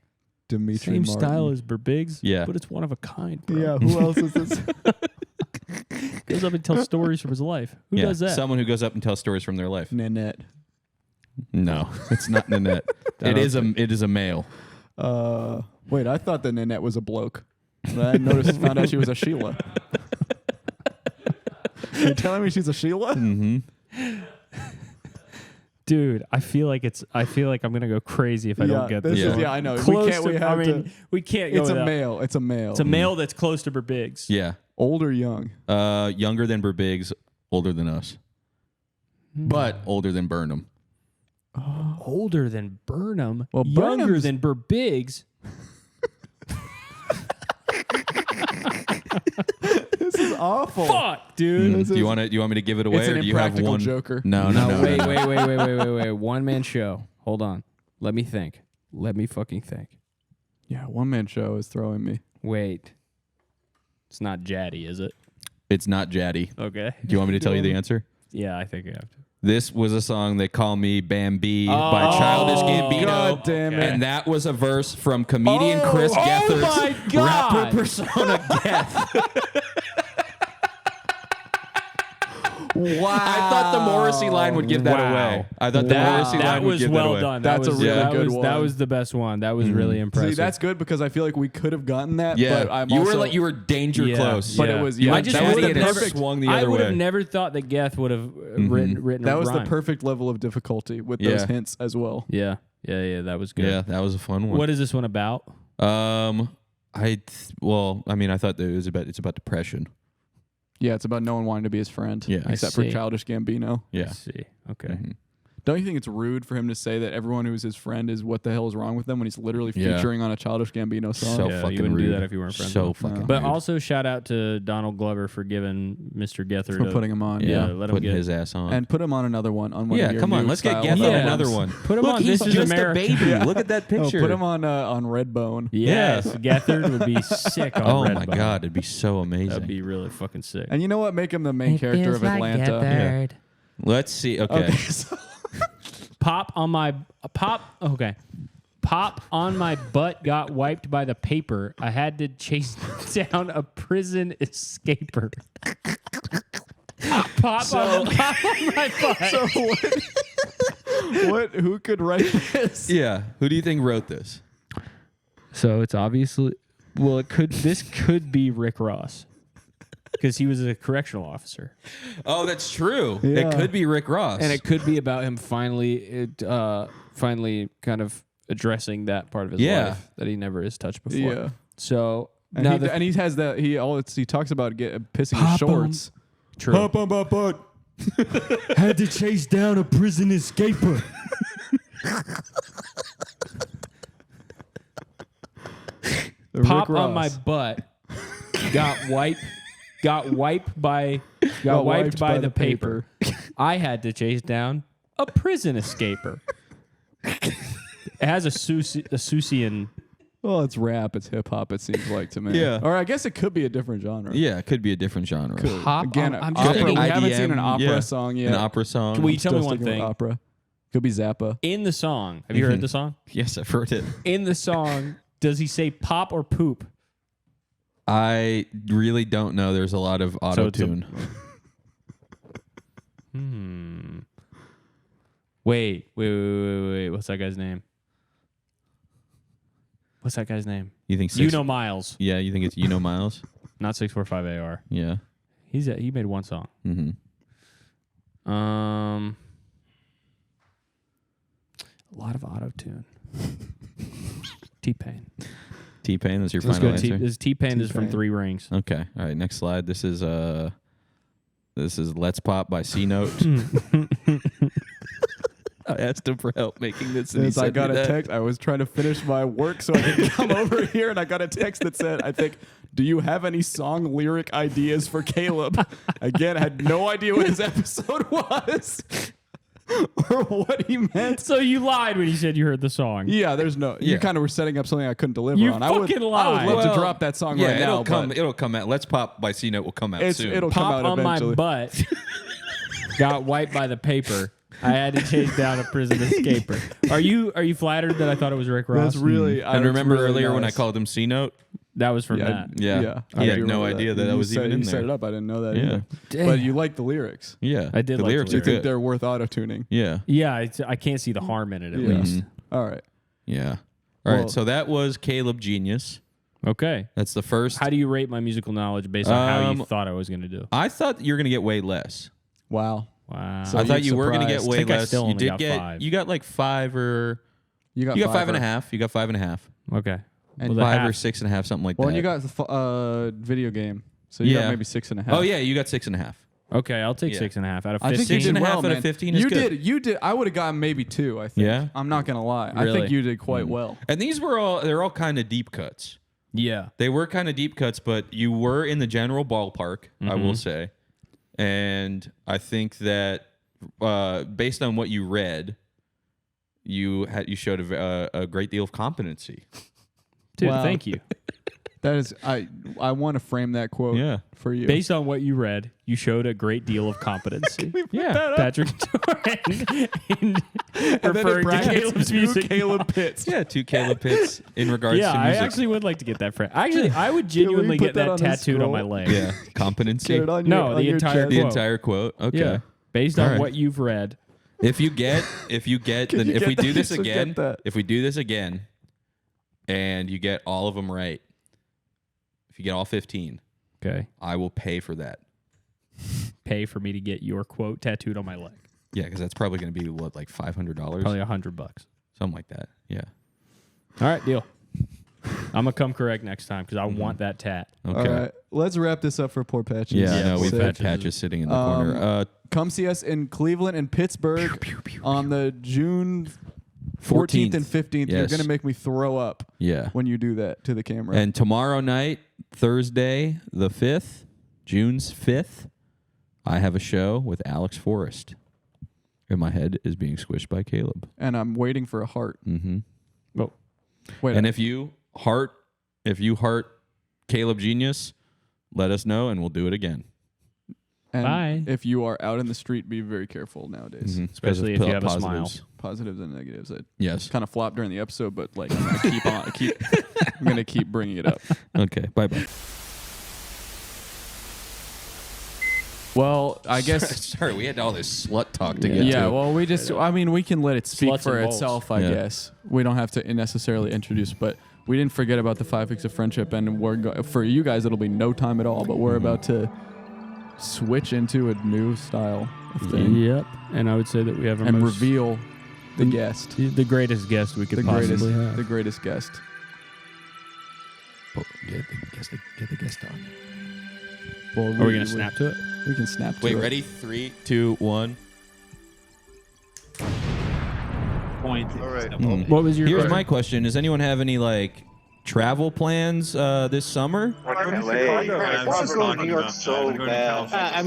Dimitri Same Martin. style as Burbigs. Yeah. But it's one of a kind, bro. Yeah, who else is this? Goes up and tells stories from his life. Who does that? Someone who goes up and tells stories from their life. Nanette. No, it's not Nanette. It is a male. Wait, I thought that Nanette was a bloke. But I found out she was a Sheila. You're telling me she's a Sheila? Mm-hmm. Dude, I feel like I'm gonna go crazy if I don't get this. I know. Close We can't go It's a without- male. It's a male. It's a male that's close to Burbigs. Yeah. Old or young? Younger than Burbigs, older than us. But older than Burnham. Older than Burnham. Well, younger Burnham's- than Burbigs. This is awful. Fuck, dude. Do you want me to give it away, It's or an do you have impractical one? joker. No. Wait. One man show. Hold on. Let me think. Let me fucking think. Yeah, one man show is throwing me. Wait. It's not Jaddy, is it? It's not Jaddy. Okay. Do you want me to tell you the answer? Yeah, I think I have to. This was a song They Call Me Bambi by Childish Gambino. God damn it. And that was a verse from comedian Chris Gethard's my God. rapper persona Geth. Wow. I thought the Morrissey line would give that Wow. away. I thought the Morrissey that line would was give well that away. done. That's that a was, really that good was, one. That was the best one. That was really impressive. See, that's good because I feel like we could have gotten that. Yeah, but I'm you also, you were danger close. But it was- yeah, I I just just would would've have never- swung the I other would way. have never thought that Geth would have written that a was the rhyme. perfect level of difficulty with Yeah. those hints as well. Yeah, that was good. Yeah, that was a fun one. What is this one about? I thought that it's about depression. Yeah, it's about no one wanting to be his friend. Yeah. I except for see. Childish Gambino. Yeah. Let's see. Okay. Mhm. Don't you think it's rude for him to say that everyone who's his friend is what the hell is wrong with them when he's literally Yeah. featuring on a Childish Gambino song? So Yeah, fucking you wouldn't rude. do that if you weren't friends So with him. fucking But rude. also shout out to Donald Glover for giving Mr. Gethard For putting him on. Yeah, Yeah. let him putting get his ass on. And put him on another one. On one yeah, of your come on, new let's get style Geth on albums. another one. Put him on. This is just America. a baby. Look at that No, picture. put him on Redbone. Yes, Gethard would be sick on Oh Redbone. my god, it'd be so amazing. That'd be really fucking sick. And you know what? Make him the main character of Atlanta. Yeah. Let's see. Okay. Pop on my butt got wiped by the paper. I had to chase down a prison escaper. Pop on my butt. So what? Who could write this? Yeah. Who do you think wrote this? So it's obviously this could be Rick Ross because he was a correctional officer, Oh, that's true. Yeah. It could be Rick Ross. and it could be about him finally kind of addressing that part of his Yeah. life that he never has touched before. Yeah. So And, now he has that. He talks about pissing his shorts. true. on my butt. Had to chase down a prison escaper. Pop on my butt got wiped by the paper. I had to chase down a prison escaper. It has a Susian. Well, it's rap. It's hip hop. It seems like to me. Yeah. Or I guess it could be a different genre. Yeah, it could be a different genre. Pop Again, on- I'm just opera. We thinking haven't seen an IDM, opera yeah. song yet. An opera song. Will you tell me Still one sticking with thing? Opera. Could be Zappa. In the song, have you heard the song? Yes, I've heard it. In the song, does he say pop or poop? I really don't know. There's a lot of auto it's a- tune. Wait. What's that guy's name? You think You know Miles, Yeah, you think it's Miles? not 645 AR. Yeah. He made one song. Mm-hmm. A lot of auto tune. T-Pain. T-Pain, that's your Let's final go. answer? This T-Pain is from T-Pain. Three Rings. Okay. All right, next slide. This is Let's Pop by C Note. I asked him for help making this. And he Since I sent got me a that. text, I was trying to finish my work so I could come over here, and I got a text that said, "I think, do you have any song lyric ideas for Caleb?" Again, I had no idea what this episode was or what he meant. So you lied when you said you heard the song. Yeah, there's no. Yeah. You kind of were setting up something I couldn't deliver You on. fucking I lied. would love Well, to drop that song Yeah, right now. it'll come. but It'll come out. Let's Pop by C Note will come out soon. it'll come Pop out on eventually. my butt. Got wiped by the paper. I had to chase down a prison escaper. Are you flattered that I thought it was Rick Ross? That's really. And remember earlier when I called him C Note? That was from Yeah, that. Yeah. I He had do no remember idea that You was said- even in you set there. it up. I didn't know that Yeah. either. Damn. But you like the lyrics. Yeah, I did The like the lyrics You are lyrics. think good. they're worth auto tuning? Yeah, Yeah, I can't see the harm in it at Yeah. least. All right. yeah. All right, Well- so that was Caleb Genius. Okay. That's the first. How do you rate my musical knowledge based on how you Um, thought I was going to do? I thought you were gonna get way less. Wow. Wow. So I thought you're you were gonna get surprised. way think I less. still You only did got get. 5. You got like 5 or. You got You got 5 and a or- half. You got 5 and a half. Okay. And Well, the 5 or half- 6 and a half, something like Well, that. and you got the video game, so you Yeah. got maybe 6.5. Oh yeah, you got 6 and a half. Okay, I'll take Yeah. 6.5 out of I 15. think you 6 did and a half well, out of man. 15 is you good. did. You did. I would have gotten maybe 2. I think. Yeah? I'm not gonna lie. I Really? think you did quite well. And these were all. They're all kind of deep cuts. Yeah. They were kind of deep cuts, but you were in the general ballpark, I will say. And I think that based on what you read, you showed a great deal of competency. Dude, Wow. thank you. That is. I want to frame that quote. Yeah. For you. Based on what you read, you showed a great deal of competency. Yeah. Patrick Doran. and then in referring to brackets, Caleb's 2 music. Caleb Pitts. Yeah, 2 Caleb Pitts in regards Yeah, to I music. actually would like to get that. Actually, I would we genuinely put get that that on his tattooed on my scroll? leg. Yeah, competency. Get it on No, your, the on your entire chest. The quote. entire quote. Okay. Yeah. Based on All right. what you've read. If you get, Can you if we get do that? this So get again, that. if we do this again, and you get all of them right, if you get all 15, Okay. I will pay for that. Pay for me to get your quote tattooed on my leg. Yeah, because that's probably going to be what, like $500, Probably $100. something like that. Yeah. All right, deal. I'm gonna come correct next time because I want that tat. Okay. All right. Let's wrap this up for poor Patches. Yeah, I know Yes. we've had Patches. Patches sitting in the corner. Come see us in Cleveland and Pittsburgh on the June 14th and 15th. You're Yes. going to make me throw up Yeah. when you do that to the camera. And tomorrow night, Thursday, the 5th, June's 5th, I have a show with Alex Forrest. And my head is being squished by Caleb. And I'm waiting for a heart. Mm-hmm. Oh, Wait, And if you heart Caleb Genius, let us know and we'll do it again. and Bye. if you are out in the street, be very careful nowadays. Mhm. Especially if you have a smile. positives. Positives and negatives. It Yes. kind of flopped during the episode, but like I'm gonna keep on. I'm gonna keep bringing it up. Okay. Bye-bye. Well, I guess. Sorry, we had all this slut talk to get Yeah, to. well, we just, I mean, we can let it speak Sluts for and bowls. itself, I Yeah. guess. We don't have to necessarily introduce, but we didn't forget about the 5 weeks of friendship, and for you guys, it'll be no time at all, but we're about to switch into a new style of thing Yep. And I would say that we have our and most, reveal the guest, the greatest guest we could the possibly have. greatest guest. Get the guest on. Well, Are we gonna snap to it? We can snap to Wait, it. ready? 3, 2, 1. What was your Here's question? my question. Does anyone have any like travel plans this summer? I'm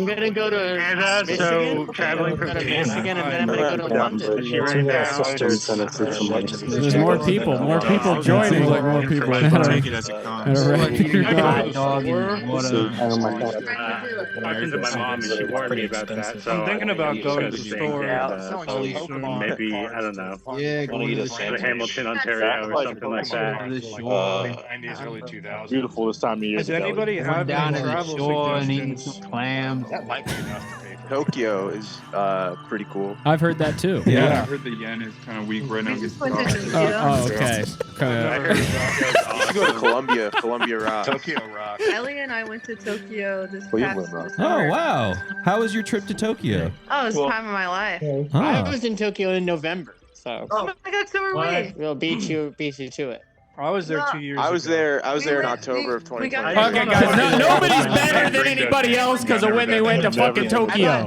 gonna go to Michigan. traveling from Michigan, and then I'm gonna go to London. There's more people joining. Seems like more people are Take it as it comes. Talking to my mom, and she warned me about that. So I'm thinking about going to the store. Maybe, I don't know, to Hamilton, Ontario, or something like that. Beautiful this time of year. Does anybody have Down any in the travel shore and eating suggestions? some clams. Tokyo is pretty cool. I've heard that too. Yeah. I heard the yen is kind of weak right now. Oh, okay. You should go to Columbia Rock. Ellie and I went to Tokyo this Cleveland, past right? Oh wow! How was your trip to Tokyo? Oh, it was the time of my life. I Oh. was in Tokyo in November, so Oh my god, so were we. we'll beat you to it. I was there 2 years I was ago. there. I was there in went- October of we got- 2020. Okay, guys, nobody's better than anybody else because of when they went to fucking Tokyo.